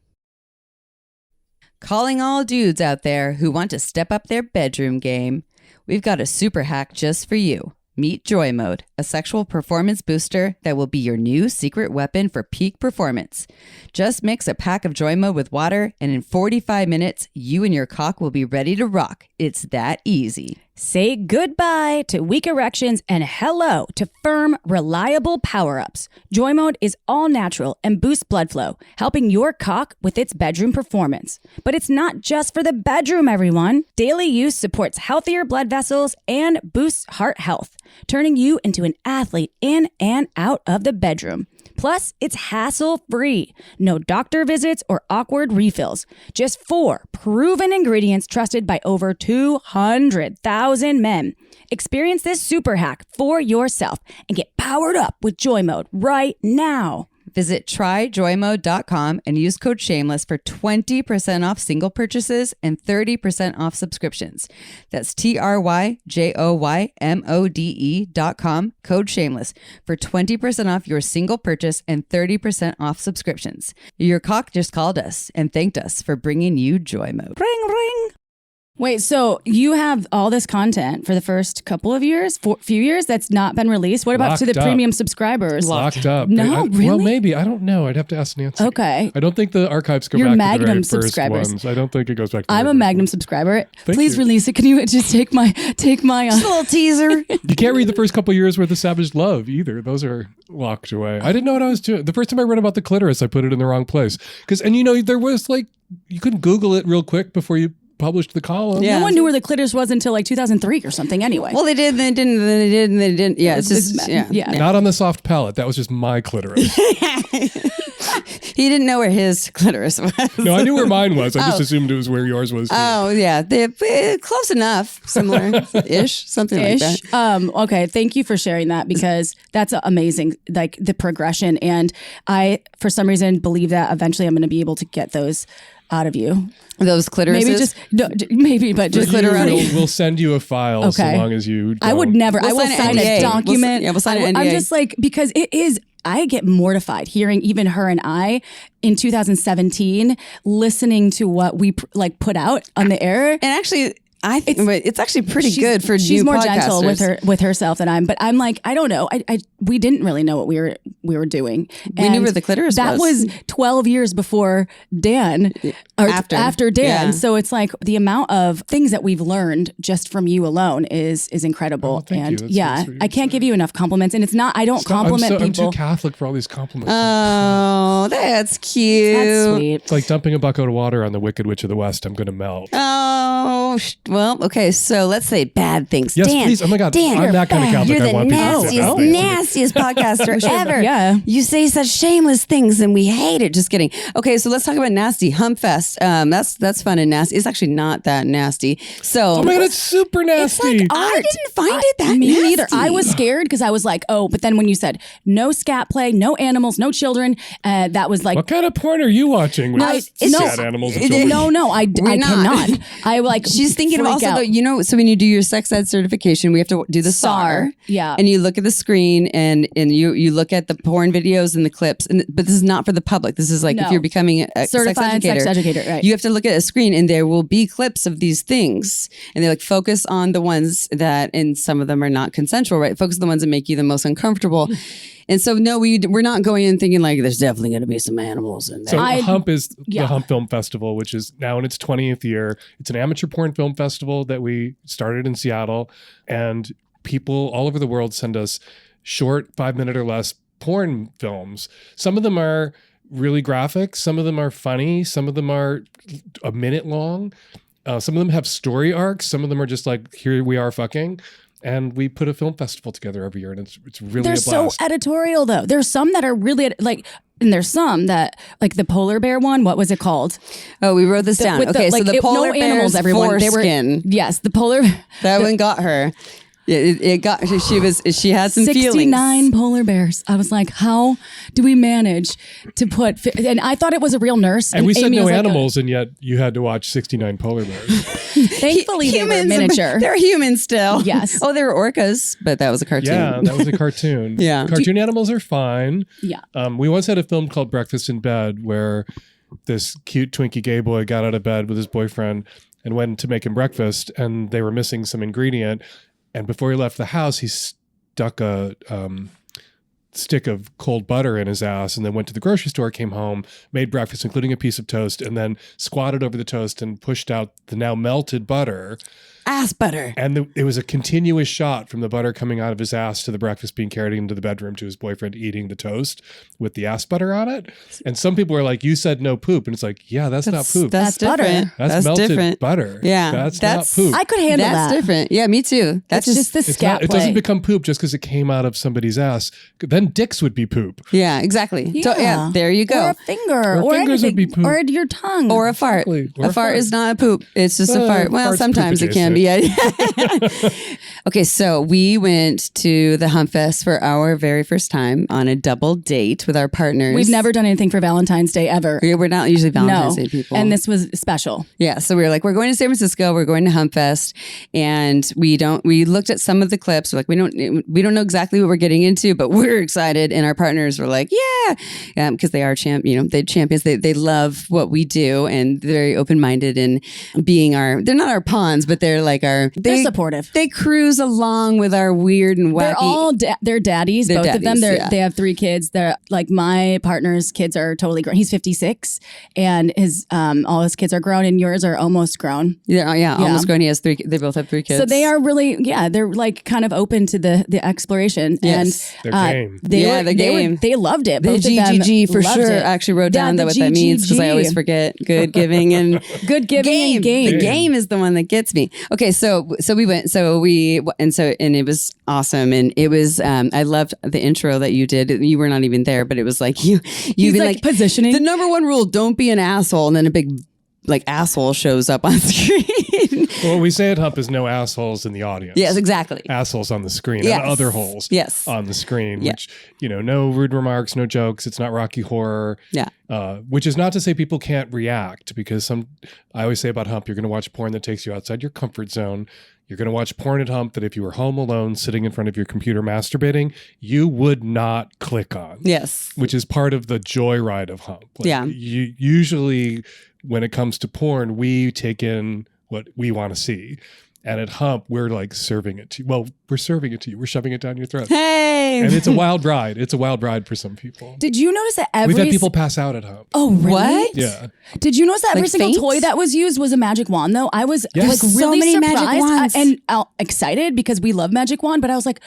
[SPEAKER 8] Calling all dudes out there who want to step up their bedroom game. We've got a super hack just for you. Meet Joy Mode, a sexual performance booster that will be your new secret weapon for peak performance. Just mix a pack of Joy Mode with water, and in 45 minutes, you and your cock will be ready to rock. It's that easy.
[SPEAKER 3] Say goodbye to weak erections and hello to firm, reliable power-ups. Joy Mode is all natural and boosts blood flow, helping your cock with its bedroom performance. But it's not just for the bedroom, everyone. Daily use supports healthier blood vessels and boosts heart health, turning you into an athlete in and out of the bedroom. Plus, it's hassle-free. No doctor visits or awkward refills. Just 4 proven ingredients trusted by over 200,000 men. Experience this super hack for yourself and get powered up with Joy Mode right now.
[SPEAKER 8] Visit tryjoymode.com and use code SHAMELESS for 20% off single purchases and 30% off subscriptions. That's tryjoymode.com, code SHAMELESS for 20% off your single purchase and 30% off subscriptions. Your cock just called us and thanked us for bringing you Joy Mode.
[SPEAKER 3] Ring, ring. Wait, so you have all this content for the first couple of years, few years that's not been released? What about
[SPEAKER 1] Locked
[SPEAKER 3] to the
[SPEAKER 1] up.
[SPEAKER 3] premium subscribers?
[SPEAKER 1] Locked up.
[SPEAKER 3] No, really?
[SPEAKER 1] Well, maybe. I don't know. I'd have to ask Nancy.
[SPEAKER 3] Okay.
[SPEAKER 1] I don't think the archives go
[SPEAKER 3] You're
[SPEAKER 1] back to the
[SPEAKER 3] Magnum
[SPEAKER 1] very first
[SPEAKER 3] subscribers.
[SPEAKER 1] ones. I don't think it goes back to the
[SPEAKER 3] I'm
[SPEAKER 1] very
[SPEAKER 3] a
[SPEAKER 1] first
[SPEAKER 3] Magnum
[SPEAKER 1] ones.
[SPEAKER 3] subscriber.
[SPEAKER 1] Thank
[SPEAKER 3] Please
[SPEAKER 1] you.
[SPEAKER 3] release it. Can you just take my
[SPEAKER 8] Little teaser.
[SPEAKER 1] You can't read the first couple years worth of Savage Love either. Those are locked away. I didn't know what I was doing. The first time I read about the clitoris, I put it in the wrong place. And there was you couldn't Google it real quick before you published the column.
[SPEAKER 6] Yeah.
[SPEAKER 3] No one knew where the clitoris was until like 2003 or something anyway.
[SPEAKER 6] Well, they did, then they didn't, then they did, and they didn't. Yeah, it's just, yeah.
[SPEAKER 1] Not on the soft palate. That was just my clitoris.
[SPEAKER 6] He didn't know where his clitoris was.
[SPEAKER 1] No, I knew where mine was. I just assumed it was where yours was too.
[SPEAKER 6] Oh, yeah. Close enough. Similar-ish. Something like that.
[SPEAKER 3] Okay, thank you for sharing that because that's amazing, like the progression. And I, for some reason, believe that eventually I'm going to be able to get those out of you.
[SPEAKER 6] Those clitorises?
[SPEAKER 3] But just
[SPEAKER 1] We'll send you a file so long as you don't.
[SPEAKER 3] I would never. I will sign a document.
[SPEAKER 6] We'll sign an NDA.
[SPEAKER 3] I'm just like, because it is, I get mortified hearing even her and I in 2017 listening to what we put out on the air.
[SPEAKER 6] And actually, I think it's actually pretty good for
[SPEAKER 3] she's
[SPEAKER 6] new
[SPEAKER 3] more
[SPEAKER 6] podcasters.
[SPEAKER 3] gentle with herself than I'm, but I'm like, I don't know. We didn't really know what we were doing.
[SPEAKER 6] We knew where the clitoris
[SPEAKER 3] that was 12 years before Dan, or after Dan.
[SPEAKER 6] Yeah.
[SPEAKER 3] So it's like the amount of things that we've learned just from you alone is incredible.
[SPEAKER 1] Oh, thank you. That's sweet
[SPEAKER 3] I can't give you enough compliments, and it's not. I don't compliment people.
[SPEAKER 1] I'm too Catholic for all these compliments.
[SPEAKER 6] Oh, that's cute.
[SPEAKER 3] That's sweet.
[SPEAKER 1] It's like dumping a bucket of water on the Wicked Witch of the West. I'm going to melt.
[SPEAKER 6] Oh, well, okay. So let's say bad things.
[SPEAKER 1] Yes,
[SPEAKER 6] Dan,
[SPEAKER 1] please. Oh my God.
[SPEAKER 6] Dan,
[SPEAKER 1] I'm that kind of Catholic.
[SPEAKER 6] you're
[SPEAKER 1] I
[SPEAKER 6] the
[SPEAKER 1] want people to say bad
[SPEAKER 6] nastiest podcaster ever.
[SPEAKER 3] Yeah.
[SPEAKER 6] You say such shameless things and we hate it. Just kidding. Okay, so let's talk about nasty. Hump Fest. That's fun and nasty. It's actually not that nasty. So
[SPEAKER 1] Oh my God, it's super nasty.
[SPEAKER 6] I didn't find it that
[SPEAKER 3] Me
[SPEAKER 6] nasty.
[SPEAKER 3] neither. I was scared because I was like, oh, but then when you said no scat play, no animals, no children, that was like,
[SPEAKER 1] What kind of porn are you watching with sad animals and children?
[SPEAKER 3] no, I cannot. I like.
[SPEAKER 6] She's thinking of
[SPEAKER 3] freak
[SPEAKER 6] also,
[SPEAKER 3] out.
[SPEAKER 6] though, so when you do your sex ed certification, we have to do the SAR.
[SPEAKER 3] Yeah.
[SPEAKER 6] And you look at the screen and you look at the porn videos and the clips. But this is not for the public. This is like if
[SPEAKER 3] No.
[SPEAKER 6] you're becoming a
[SPEAKER 3] Certified sex educator, right.
[SPEAKER 6] You have to look at a screen and there will be clips of these things. And they like focus on the ones that, and some of them are not consensual, right? Focus on the ones that make you the most uncomfortable. And so, no, we're not going in thinking like there's definitely going to be some animals in there.
[SPEAKER 1] So HUMP is the HUMP Film Festival, which is now in its 20th year. It's an amateur porn film festival that we started in Seattle. And people all over the world send us short 5-minute or less porn films. Some of them are really graphic. Some of them are funny. Some of them are a minute long. Some of them have story arcs. Some of them are just like, here we are fucking. And we put a film festival together every year, and it's really
[SPEAKER 3] They're
[SPEAKER 1] a blast.
[SPEAKER 3] so editorial, though. There's some that are really like, and there's some that like the polar bear one. What was it called?
[SPEAKER 6] Oh, we wrote this down. Okay, so the polar
[SPEAKER 3] no
[SPEAKER 6] bear's
[SPEAKER 3] animals. Everyone, they were
[SPEAKER 6] foreskin.
[SPEAKER 3] yes, the polar.
[SPEAKER 6] That one got her. It got. She had some
[SPEAKER 3] 69
[SPEAKER 6] feelings.
[SPEAKER 3] polar bears. I was like, how do we manage to put? And I thought it was a real nurse.
[SPEAKER 1] And we said
[SPEAKER 3] Amy
[SPEAKER 1] no
[SPEAKER 3] was like,
[SPEAKER 1] animals, and yet you had to watch 69 polar bears.
[SPEAKER 3] thankfully, they were miniature.
[SPEAKER 6] They're human still.
[SPEAKER 3] Yes.
[SPEAKER 6] Oh, they were orcas, but that was a cartoon.
[SPEAKER 1] Yeah, that was a cartoon.
[SPEAKER 6] Yeah.
[SPEAKER 1] Cartoon animals are fine.
[SPEAKER 3] Yeah.
[SPEAKER 1] We once had a film called Breakfast in Bed where this cute Twinkie gay boy got out of bed with his boyfriend and went to make him breakfast, and they were missing some ingredient. And before he left the house, he stuck a stick of cold butter in his ass and then went to the grocery store, came home, made breakfast, including a piece of toast, and then squatted over the toast and pushed out the now melted butter.
[SPEAKER 6] Ass butter.
[SPEAKER 1] And it was a continuous shot from the butter coming out of his ass to the breakfast being carried into the bedroom to his boyfriend eating the toast with the ass butter on it. And some people were like, you said no poop. And it's like, yeah, that's not poop.
[SPEAKER 6] That's different.
[SPEAKER 1] That's melted
[SPEAKER 6] different.
[SPEAKER 1] butter.
[SPEAKER 6] Yeah.
[SPEAKER 1] That's not poop.
[SPEAKER 3] I could handle
[SPEAKER 6] That's
[SPEAKER 3] that.
[SPEAKER 6] different. Yeah, me too. That's
[SPEAKER 3] just the
[SPEAKER 1] It's
[SPEAKER 3] scat
[SPEAKER 1] not, it
[SPEAKER 3] play.
[SPEAKER 1] doesn't become poop just because it came out of somebody's ass. Then dicks would be poop.
[SPEAKER 6] Yeah, exactly. So, yeah, there you go.
[SPEAKER 3] Or a finger,
[SPEAKER 1] Or fingers would
[SPEAKER 3] anything,
[SPEAKER 1] be poop.
[SPEAKER 3] or your tongue,
[SPEAKER 6] Or a fart.
[SPEAKER 1] Exactly. Or
[SPEAKER 6] A fart is not a poop. It's just a fart. Well,
[SPEAKER 1] fart's
[SPEAKER 6] sometimes it
[SPEAKER 1] poop
[SPEAKER 6] can be. Okay, so we went to the Hump Fest for our very first time on a double date with our partners.
[SPEAKER 3] We've never done anything for Valentine's Day ever.
[SPEAKER 6] We're not usually Valentine's
[SPEAKER 3] No,
[SPEAKER 6] Day people.
[SPEAKER 3] and this was special.
[SPEAKER 6] Yeah, so we were like, we're going to San Francisco, we're going to Hump Fest, and we looked at some of the clips. We're like, we don't know exactly what we're getting into, but we're excited. And our partners were like, yeah, because they are they're champions. They love what we do, and they're very open minded in being they're not our pawns, but they're like
[SPEAKER 3] They're supportive.
[SPEAKER 6] They cruise
[SPEAKER 8] goes along with our weird and wacky.
[SPEAKER 3] They're all they're daddies.
[SPEAKER 8] They're
[SPEAKER 3] both of them.
[SPEAKER 8] daddies,
[SPEAKER 3] They have 3 kids. They're like my partner's kids are totally grown. He's 56, and his all his kids are grown, and yours are almost grown.
[SPEAKER 8] Yeah, almost grown. He has 3. They both have 3 kids.
[SPEAKER 3] So they are really, they're like kind of open to the exploration.
[SPEAKER 8] Yes.
[SPEAKER 3] And
[SPEAKER 1] Their game.
[SPEAKER 3] They loved it.
[SPEAKER 8] The
[SPEAKER 3] Both of them
[SPEAKER 8] GGG for
[SPEAKER 3] loved
[SPEAKER 8] sure.
[SPEAKER 3] it.
[SPEAKER 8] I actually wrote down
[SPEAKER 3] the
[SPEAKER 8] what that means because I always
[SPEAKER 3] GGG.
[SPEAKER 8] forget. Good giving and
[SPEAKER 3] Good giving and game.
[SPEAKER 8] The game is the one that gets me. Okay, so we went. And it was awesome. And it was. I loved the intro that you did. You were not even there, but it was like you've been like
[SPEAKER 3] positioning.
[SPEAKER 8] The number 1 rule: don't be an asshole. And then a big asshole shows up on screen.
[SPEAKER 1] Well, what we say at HUMP is no assholes in the audience.
[SPEAKER 8] Yes, exactly.
[SPEAKER 1] Assholes on the screen
[SPEAKER 8] Yes.
[SPEAKER 1] and other holes on the screen,
[SPEAKER 8] Yeah.
[SPEAKER 1] which, no rude remarks, no jokes. It's not Rocky Horror.
[SPEAKER 8] Yeah.
[SPEAKER 1] Which is not to say people can't react, because I always say about HUMP, you're going to watch porn that takes you outside your comfort zone. You're going to watch porn at HUMP that if you were home alone, sitting in front of your computer masturbating, you would not click on.
[SPEAKER 8] Yes.
[SPEAKER 1] Which is part of the joyride of HUMP.
[SPEAKER 8] Yeah.
[SPEAKER 1] You usually, when it comes to porn, we take in what we want to see. And at HUMP, we're like serving it to you. Well, we're serving it to you. We're shoving it down your throat.
[SPEAKER 8] Hey.
[SPEAKER 1] And it's a wild ride. It's a wild ride for some people.
[SPEAKER 3] Did you notice that
[SPEAKER 1] We've had people pass out at HUMP.
[SPEAKER 3] Oh, really?
[SPEAKER 8] What?
[SPEAKER 1] Yeah.
[SPEAKER 3] Did you notice that every
[SPEAKER 8] Like
[SPEAKER 3] single
[SPEAKER 8] faints?
[SPEAKER 3] toy that was used was a magic wand, though? I was
[SPEAKER 1] Yes.
[SPEAKER 3] like
[SPEAKER 8] So
[SPEAKER 3] really
[SPEAKER 8] many magic
[SPEAKER 3] surprised
[SPEAKER 8] wands.
[SPEAKER 3] and excited because we love magic wand, but I was like,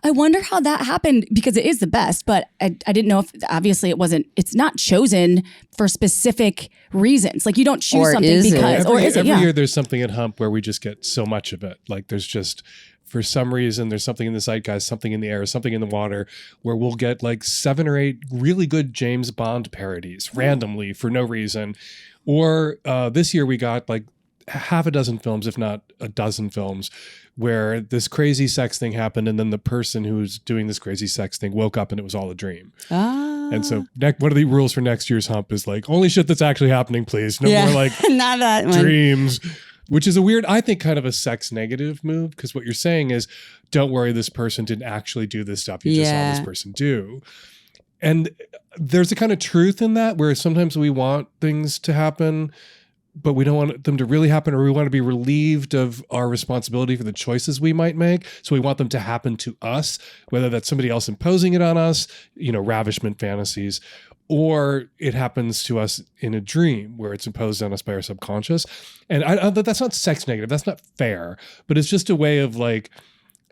[SPEAKER 3] I wonder how that happened, because it is the best, but I didn't know if, obviously it's not chosen for specific reasons. Like you don't choose
[SPEAKER 8] Or
[SPEAKER 3] something
[SPEAKER 8] is it?
[SPEAKER 3] because, or is it?
[SPEAKER 1] Every
[SPEAKER 3] Yeah.
[SPEAKER 1] year there's something at HUMP where we just get so much of it. Like there's just, for some reason, there's something in the zeitgeist, something in the air, something in the water, where we'll get like 7 or 8 really good James Bond parodies randomly for no reason. Or this year we got like half a dozen films, if not a dozen films, where this crazy sex thing happened, and then the person who's doing this crazy sex thing woke up and it was all a dream. And so one of the rules for next year's HUMP is like, only shit that's actually happening, please. No more like
[SPEAKER 8] not that one.
[SPEAKER 1] dreams. Which is a weird, I think, kind of a sex negative move, because what you're saying is, don't worry, this person didn't actually do this stuff. You just saw this person do. And there's a kind of truth in that, where sometimes we want things to happen, but we don't want them to really happen, or we want to be relieved of our responsibility for the choices we might make. So we want them to happen to us, whether that's somebody else imposing it on us, ravishment fantasies, or it happens to us in a dream where it's imposed on us by our subconscious. And that's not sex negative. That's not fair, but it's just a way of like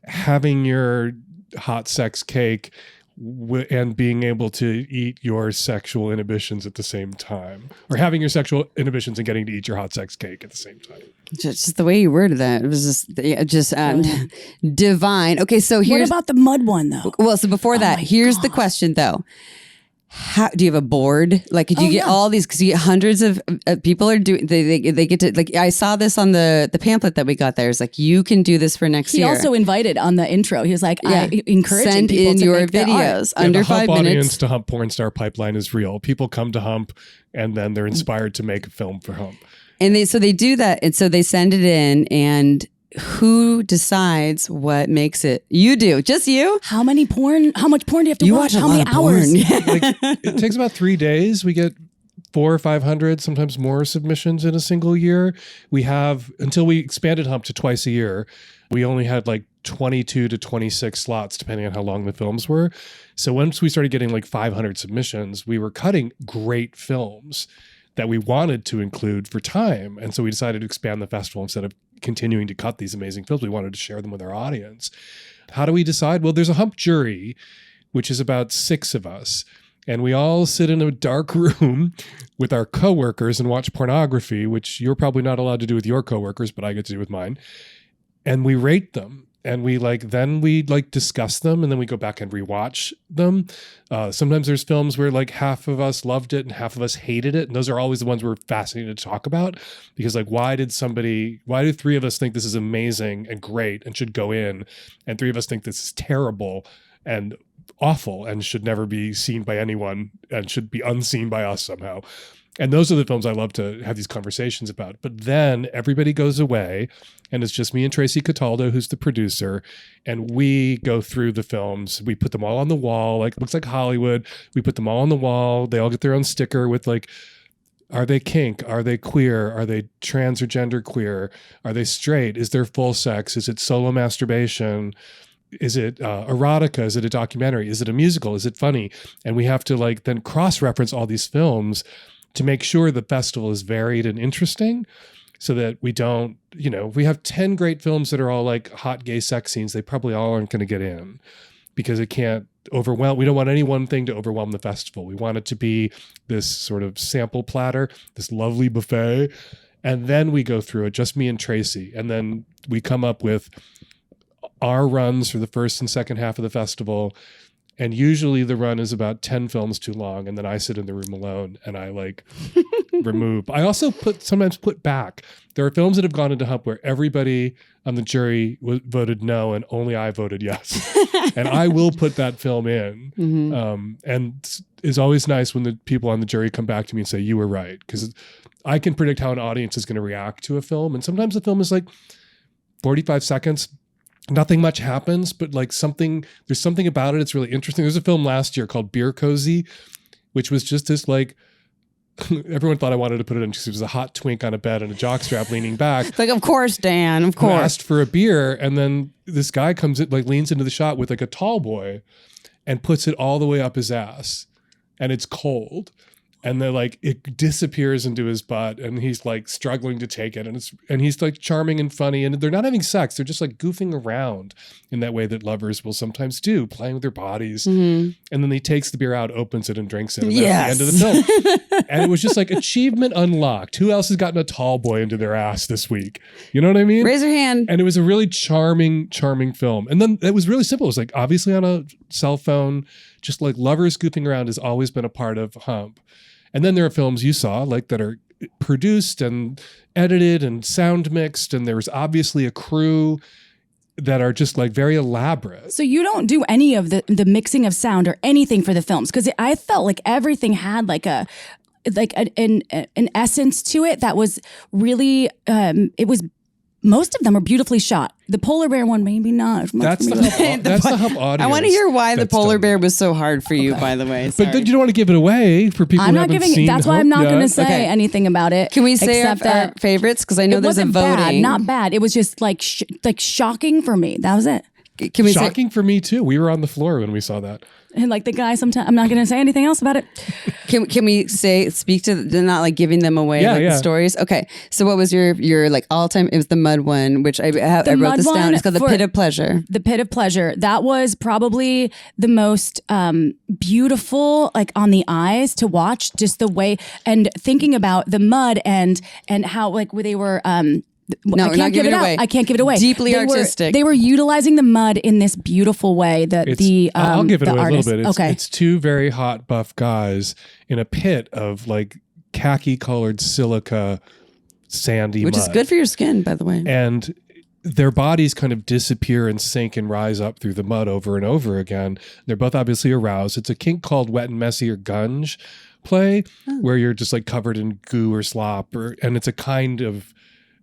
[SPEAKER 1] having your hot sex cake and being able to eat your sexual inhibitions at the same time, or having your sexual inhibitions and getting to eat your hot sex cake at the same time.
[SPEAKER 8] Just the way you worded that, it was just divine. Okay, so here's
[SPEAKER 3] What about the mud one, though?
[SPEAKER 8] well. So before that, here's the question though. How do you have a board? Like, do you get all these? Because you get hundreds of people are doing. They get to, like. I saw this on the pamphlet that we got there. It's like, you can do this for next
[SPEAKER 3] He
[SPEAKER 8] year.
[SPEAKER 3] also invited on the intro. He was like, I encourage
[SPEAKER 8] send
[SPEAKER 3] people
[SPEAKER 8] in
[SPEAKER 3] to
[SPEAKER 8] your
[SPEAKER 3] make their art.
[SPEAKER 8] videos under
[SPEAKER 1] the HUMP
[SPEAKER 8] 5 minutes.
[SPEAKER 1] audience to HUMP porn star pipeline is real. People come to HUMP and then they're inspired to make a film for HUMP.
[SPEAKER 8] And they do that, and so they send it in, and who decides what makes it? You do, just you.
[SPEAKER 3] How much porn do you have to
[SPEAKER 8] You
[SPEAKER 3] watch?
[SPEAKER 8] watch a
[SPEAKER 3] How
[SPEAKER 8] lot
[SPEAKER 3] many
[SPEAKER 8] of
[SPEAKER 3] hours?
[SPEAKER 8] porn.
[SPEAKER 1] Like, it takes about 3 days. We get 400 or 500, sometimes more submissions in a single year. We have, until we expanded HUMP to twice a year, we only had like 22 to 26 slots, depending on how long the films were. So once we started getting like 500 submissions, we were cutting great films that we wanted to include for time. And so we decided to expand the festival. Instead of continuing to cut these amazing films, we wanted to share them with our audience. How do we decide? Well, there's a HUMP jury, which is about 6 of us. And we all sit in a dark room with our coworkers and watch pornography, which you're probably not allowed to do with your coworkers, but I get to do with mine. And we rate them. And we discuss them, and then we go back and rewatch them. Sometimes there's films where like half of us loved it and half of us hated it. And those are always the ones we're fascinated to talk about, because like, why do 3 of us think this is amazing and great and should go in, and 3 of us think this is terrible and awful and should never be seen by anyone and should be unseen by us somehow? And those are the films I love to have these conversations about. But then everybody goes away, and it's just me and Tracy Cataldo, who's the producer, and we go through the films. We put them all on the wall, like it looks like Hollywood. We put them all on the wall. They all get their own sticker with like Are they kink? Are they queer? Are they trans or gender queer? Are they straight? Is there full sex? Is it solo masturbation? Is it erotica? Is it a documentary? Is it a musical? Is it funny? And we have to like then cross-reference all these films to make sure the festival is varied and interesting so that we don't, if we have 10 great films that are all like hot gay sex scenes, they probably all aren't going to get in because it can't overwhelm. We don't want any one thing to overwhelm the festival. We want it to be this sort of sample platter, this lovely buffet. And then we go through it, just me and Tracy. And then we come up with our runs for the first and second half of the festival. And usually the run is about 10 films too long. And then I sit in the room alone and I like remove. I also sometimes put back. There are films that have gone into HUMP where everybody on the jury voted no and only I voted yes. And I will put that film in. And it's always nice when the people on the jury come back to me and say, you were right. Because I can predict how an audience is going to react to a film. And sometimes the film is like 45 seconds. Nothing much happens, but like there's something about it. It's really interesting. There's a film last year called Beer Cozy, which was just this like, everyone thought I wanted to put it in because it was a hot twink on a bed and a jockstrap leaning back.
[SPEAKER 8] Like, of course, Dan, of course.
[SPEAKER 1] Asked for a beer. And then this guy comes in, like leans into the shot with like a tall boy and puts it all the way up his ass. And it's cold. And then like it disappears into his butt and he's like struggling to take it. And he's like charming and funny and they're not having sex. They're just like goofing around in that way that lovers will sometimes do, playing with their bodies. And then he takes the beer out, opens it and drinks it. And that's the end of the film. And it was just like achievement unlocked. Who else has gotten a tall boy into their ass this week? You know what I mean?
[SPEAKER 8] Raise your hand.
[SPEAKER 1] And it was a really charming film. And then it was really simple. It was like obviously on a cell phone, just like lovers goofing around has always been a part of HUMP. And then there are films you saw like that are produced and edited and sound mixed. And there was obviously a crew that are just like very elaborate.
[SPEAKER 3] So you don't do any of the mixing of sound or anything for the films? Because I felt like everything had like an essence to it that was really, most of them are beautifully shot. The polar bear one, maybe not.
[SPEAKER 1] That's the HUMP audience.
[SPEAKER 8] I want to hear why the polar bear was so hard for you, by the way.
[SPEAKER 1] But then you don't want to give it away for people who haven't seen
[SPEAKER 3] that's why I'm not going to say anything about it.
[SPEAKER 8] Can we say our favorites? Because I know there's a voting.
[SPEAKER 3] Bad, not bad. It was just like shocking for me. That was it.
[SPEAKER 8] Can we
[SPEAKER 1] shocking for me too. We were on the floor when we saw that.
[SPEAKER 3] And like the guy, sometimes I'm not going to say anything else about it.
[SPEAKER 8] Can we speak to not like giving them away the stories? Okay. So what was your like all time? It was the mud one, which I wrote this down. It's called The Pit of Pleasure. The Pit of Pleasure.
[SPEAKER 3] That was probably the most beautiful, like on the eyes to watch. Just the way and thinking about the mud and how like they were.
[SPEAKER 8] No, I can't give it away.
[SPEAKER 3] I can't give it away.
[SPEAKER 8] Deeply artistic.
[SPEAKER 3] They were utilizing the mud in this beautiful way.
[SPEAKER 1] I'll give it away
[SPEAKER 3] artist.
[SPEAKER 1] a little bit. It's two very hot, buff guys in a pit of like khaki-colored silica, sandy
[SPEAKER 8] mud. Which is good for your skin, by the way.
[SPEAKER 1] And their bodies kind of disappear and sink and rise up through the mud over and over again. They're both obviously aroused. It's a kink called wet and messy or gunge play, where you're just like covered in goo or slop, and it's a kind of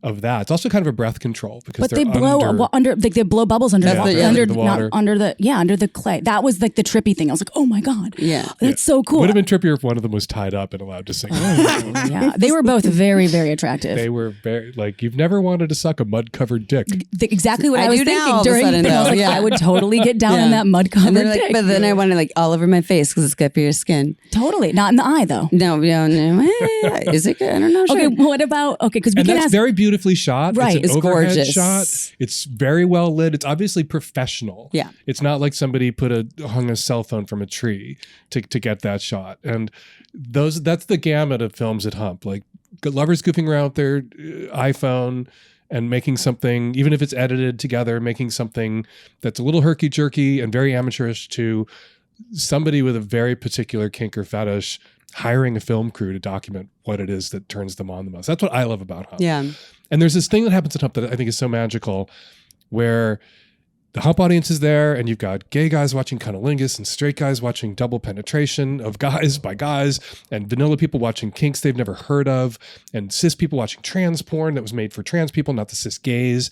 [SPEAKER 1] that. It's also kind of a breath control because
[SPEAKER 3] they blow under like they blow bubbles under the water. Under the clay. That was like the trippy thing. I was like, oh my God.
[SPEAKER 8] Yeah.
[SPEAKER 3] That's so cool.
[SPEAKER 1] Would have been trippier if one of them was tied up and allowed to sing.
[SPEAKER 3] Yeah. They were both very, very attractive.
[SPEAKER 1] They were very like you've never wanted to suck a mud covered dick.
[SPEAKER 3] Exactly what I was thinking during the thing. I was like, I would totally get down in that mud covered dick.
[SPEAKER 8] But then I wanted like all over my face because it's good for your skin.
[SPEAKER 3] Totally. Not in the eye though.
[SPEAKER 8] No. Is it good? I don't know.
[SPEAKER 3] Okay, what about because we
[SPEAKER 1] can
[SPEAKER 3] ask
[SPEAKER 1] very beautifully shot.
[SPEAKER 3] Right.
[SPEAKER 1] It's
[SPEAKER 8] It's gorgeous
[SPEAKER 1] shot. It's very well lit. It's obviously professional.
[SPEAKER 8] Yeah.
[SPEAKER 1] It's not like somebody hung a cell phone from a tree to get that shot. And that's the gamut of films at HUMP. Like lovers goofing around with their iPhone and making something, even if it's edited together, making something that's a little herky-jerky and very amateurish, to somebody with a very particular kink or fetish hiring a film crew to document what it is that turns them on the most. That's what I love about HUMP.
[SPEAKER 8] Yeah.
[SPEAKER 1] And there's this thing that happens at HUMP that I think is so magical, where the HUMP audience is there and you've got gay guys watching cunnilingus and straight guys watching double penetration of guys by guys, and vanilla people watching kinks they've never heard of, and cis people watching trans porn that was made for trans people, not the cis gays.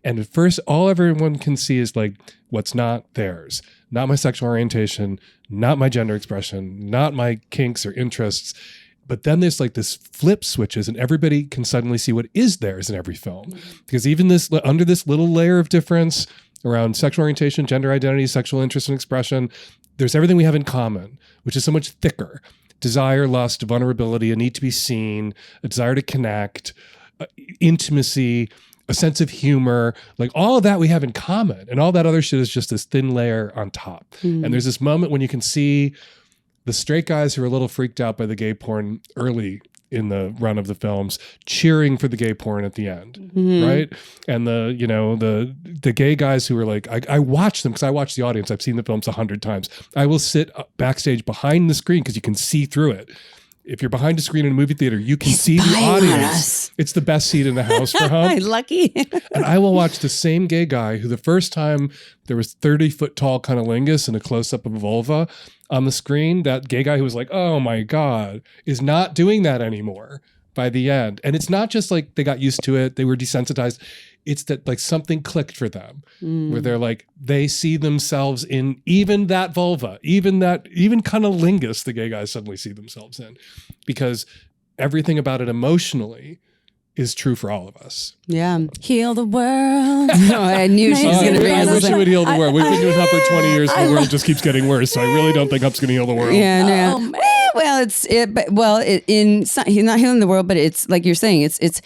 [SPEAKER 1] And at first, all everyone can see is like what's not theirs, not my sexual orientation, not my gender expression, not my kinks or interests. But then there's like this flip switches and everybody can suddenly see what is theirs in every film. Because even this, under this little layer of difference around sexual orientation, gender identity, sexual interest and expression, there's everything we have in common, which is so much thicker. Desire, lust, vulnerability, a need to be seen, a desire to connect, intimacy, a sense of humor, like all of that we have in common. And all that other shit is just this thin layer on top. And there's this moment when you can see the straight guys who are a little freaked out by the gay porn early in the run of the films cheering for the gay porn at the end, right? And the gay guys who are like, I watch them because I watch the audience. I've seen the films 100 times. I will sit backstage behind the screen because you can see through it. If you're behind a screen in a movie theater, you can see the audience. It's the best seat in the house for Hump.
[SPEAKER 8] Lucky.
[SPEAKER 1] And I will watch the same gay guy who the first time there was 30-foot tall cunnilingus and a close-up of a vulva on the screen, that gay guy who was like, oh my God, is not doing that anymore by the end. And it's not just like they got used to it, they were desensitized. It's that like something clicked for them where they're like, they see themselves in even that vulva, even cunnilingus, the gay guys suddenly see themselves in, because everything about it emotionally is true for all of us.
[SPEAKER 8] Yeah.
[SPEAKER 3] Heal the world.
[SPEAKER 8] Oh, I knew she was going to bring
[SPEAKER 1] I
[SPEAKER 8] us
[SPEAKER 1] wish
[SPEAKER 8] this
[SPEAKER 1] you
[SPEAKER 8] up.
[SPEAKER 1] would heal the world. We've been doing Hump for 20 years and the world just keeps getting worse. So I really don't think Hump's going to heal the world.
[SPEAKER 8] Yeah, no.
[SPEAKER 3] Oh, man.
[SPEAKER 8] Well, he's not healing the world, but it's like you're saying, it's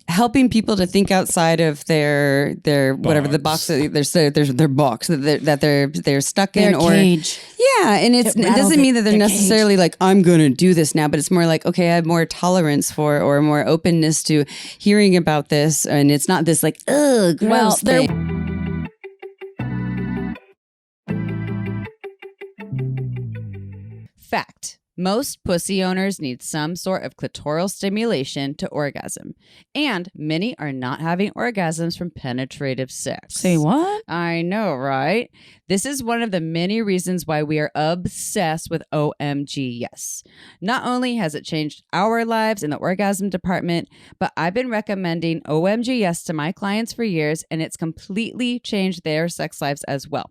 [SPEAKER 8] helping people to think outside of their whatever the box their box that they're stuck in,
[SPEAKER 3] Their
[SPEAKER 8] or
[SPEAKER 3] cage.
[SPEAKER 8] yeah, and it doesn't mean that they're necessarily like, I'm going to do this now, but it's more like, okay, I have more tolerance for or more openness to hearing about this, and it's not this like, ugh, gross thing.
[SPEAKER 2] Fact. Most pussy owners need some sort of clitoral stimulation to orgasm, and many are not having orgasms from penetrative sex.
[SPEAKER 3] Say what?
[SPEAKER 2] I know, right? This is one of the many reasons why we are obsessed with OMG Yes. Not only has it changed our lives in the orgasm department, but I've been recommending OMG Yes to my clients for years, and it's completely changed their sex lives as well.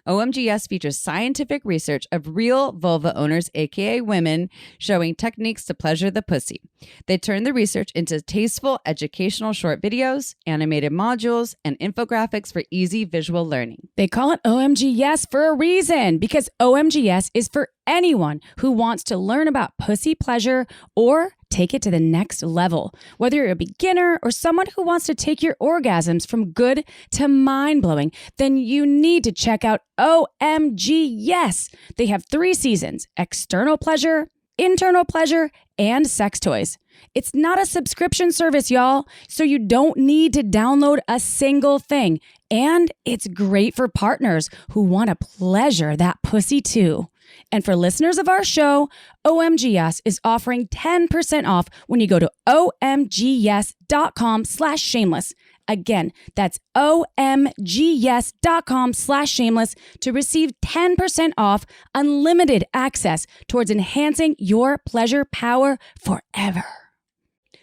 [SPEAKER 2] OMG Yes features scientific research of real vulva owners, aka women, showing techniques to pleasure the pussy. They turn the research into tasteful, educational short videos, animated modules, and infographics for easy visual learning.
[SPEAKER 3] They call it OMG Yes for a reason, because OMG Yes is for anyone who wants to learn about pussy pleasure or take it to the next level. Whether you're a beginner or someone who wants to take your orgasms from good to mind-blowing, then you need to check out OMG Yes. They have 3 seasons: external pleasure, internal pleasure, and sex toys. It's not a subscription service, y'all, so you don't need to download a single thing. And it's great for partners who want to pleasure that pussy too. And for listeners of our show, OMGYes is offering 10% off when you go to omgyes.com/shameless. Again, that's omgyes.com/shameless to receive 10% off unlimited access towards enhancing your pleasure power forever.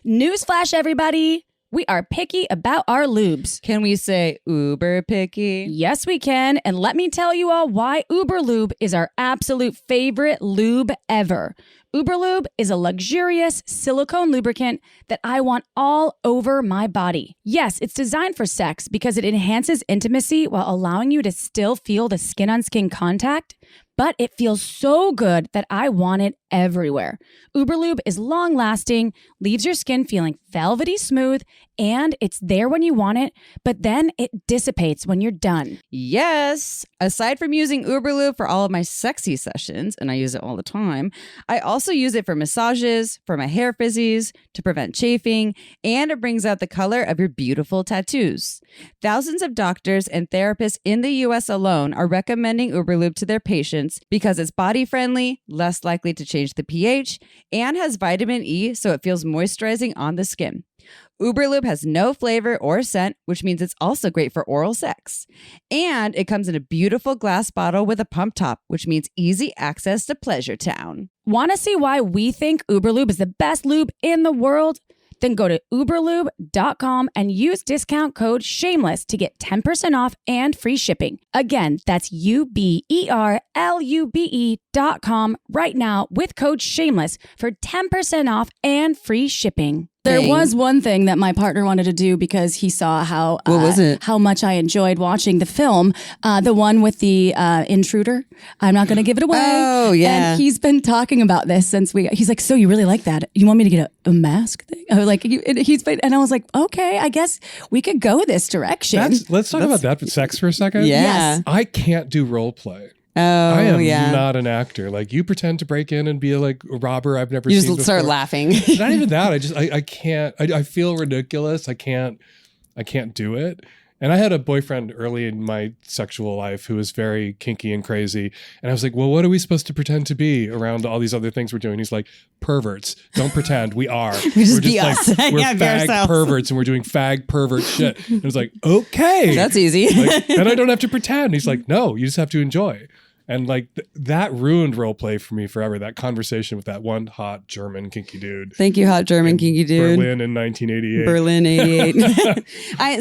[SPEAKER 3] Newsflash, everybody. We are picky about our lubes.
[SPEAKER 2] Can we say uber picky?
[SPEAKER 3] Yes, we can. And let me tell you all why Uber Lube is our absolute favorite lube ever. Uber Lube is a luxurious silicone lubricant that I want all over my body. Yes, it's designed for sex because it enhances intimacy while allowing you to still feel the skin-on-skin contact, but it feels so good that I want it everywhere. Uber Lube is long-lasting, leaves your skin feeling velvety smooth, and it's there when you want it, but then it dissipates when you're done.
[SPEAKER 2] Yes. Aside from using Uber Lube for all of my sexy sessions, and I use it all the time, I also use it for massages, for my hair frizzies, to prevent chafing, and it brings out the color of your beautiful tattoos. Thousands of doctors and therapists in the US alone are recommending Uber Lube to their patients because it's body-friendly, less likely to change the pH, and has vitamin E, so it feels moisturizing on the skin. Uber Lube has no flavor or scent, which means it's also great for oral sex. And it comes in a beautiful glass bottle with a pump top, which means easy access to Pleasure Town.
[SPEAKER 3] Want to see why we think Uber Lube is the best lube in the world? Then go to uberlube.com and use discount code shameless to get 10% off and free shipping. Again, that's uberlube.com right now with code shameless for 10% off and free shipping. There was one thing that my partner wanted to do because he saw how
[SPEAKER 8] What was it?
[SPEAKER 3] How much I enjoyed watching the film, the one with the intruder. I'm not going to give it away.
[SPEAKER 8] Oh, yeah.
[SPEAKER 3] And he's been talking about this since he's like, so you really like that? You want me to get a mask thing? I was like, and I was like, okay, I guess we could go this direction.
[SPEAKER 1] Let's talk about that sex for a second.
[SPEAKER 8] Yeah.
[SPEAKER 3] Yes.
[SPEAKER 1] I can't do role play.
[SPEAKER 8] Oh,
[SPEAKER 1] I am
[SPEAKER 8] yeah.
[SPEAKER 1] not an actor. Like, you pretend to break in and be like a robber I've never
[SPEAKER 8] You
[SPEAKER 1] seen
[SPEAKER 8] just
[SPEAKER 1] before.
[SPEAKER 8] start laughing.
[SPEAKER 1] Not even that. I can't. I feel ridiculous. I can't do it. And I had a boyfriend early in my sexual life who was very kinky and crazy. And I was like, well, what are we supposed to pretend to be around all these other things we're doing? He's like, perverts. Don't pretend. We are.
[SPEAKER 8] just be us.
[SPEAKER 1] Like, we're
[SPEAKER 8] Yeah, be
[SPEAKER 1] fag
[SPEAKER 8] ourselves.
[SPEAKER 1] perverts and we're doing fag pervert shit. And it's like, okay.
[SPEAKER 8] That's easy.
[SPEAKER 1] Like, then I don't have to pretend. He's like, no, you just have to enjoy. And like that ruined role play for me forever. That conversation with that one hot German kinky dude.
[SPEAKER 8] Thank you, hot German kinky dude.
[SPEAKER 1] Berlin in 1988.
[SPEAKER 8] Berlin 88. I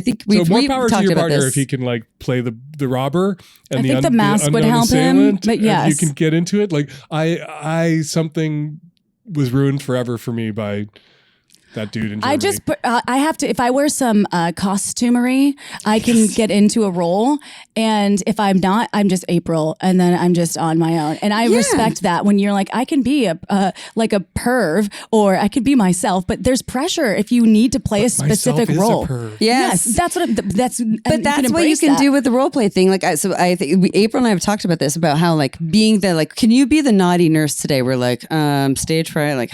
[SPEAKER 8] think we've
[SPEAKER 1] more power to
[SPEAKER 8] talked
[SPEAKER 1] your
[SPEAKER 8] about
[SPEAKER 1] partner
[SPEAKER 8] this.
[SPEAKER 1] if he can like play the robber and
[SPEAKER 3] I think the mask would
[SPEAKER 1] unknown
[SPEAKER 3] help him,
[SPEAKER 1] assailant,
[SPEAKER 3] but
[SPEAKER 1] and
[SPEAKER 3] yes.
[SPEAKER 1] you can get into it. Like I something was ruined forever for me by that dude in Germany.
[SPEAKER 3] I just put, I have to, if I wear some costumery, I can get into a role. And if I'm not, I'm just April and then I'm just on my own. And I respect that when you're like, I can be like a perv or I could be myself, but there's pressure if you need to play a specific
[SPEAKER 1] Myself is a
[SPEAKER 3] role.
[SPEAKER 1] perv.
[SPEAKER 3] Yes. That's what, that's
[SPEAKER 8] what you can do with the role play thing. Like, I think April and I have talked about this, about how like being the, like, can you be the naughty nurse today? We're like, stage fright. Like,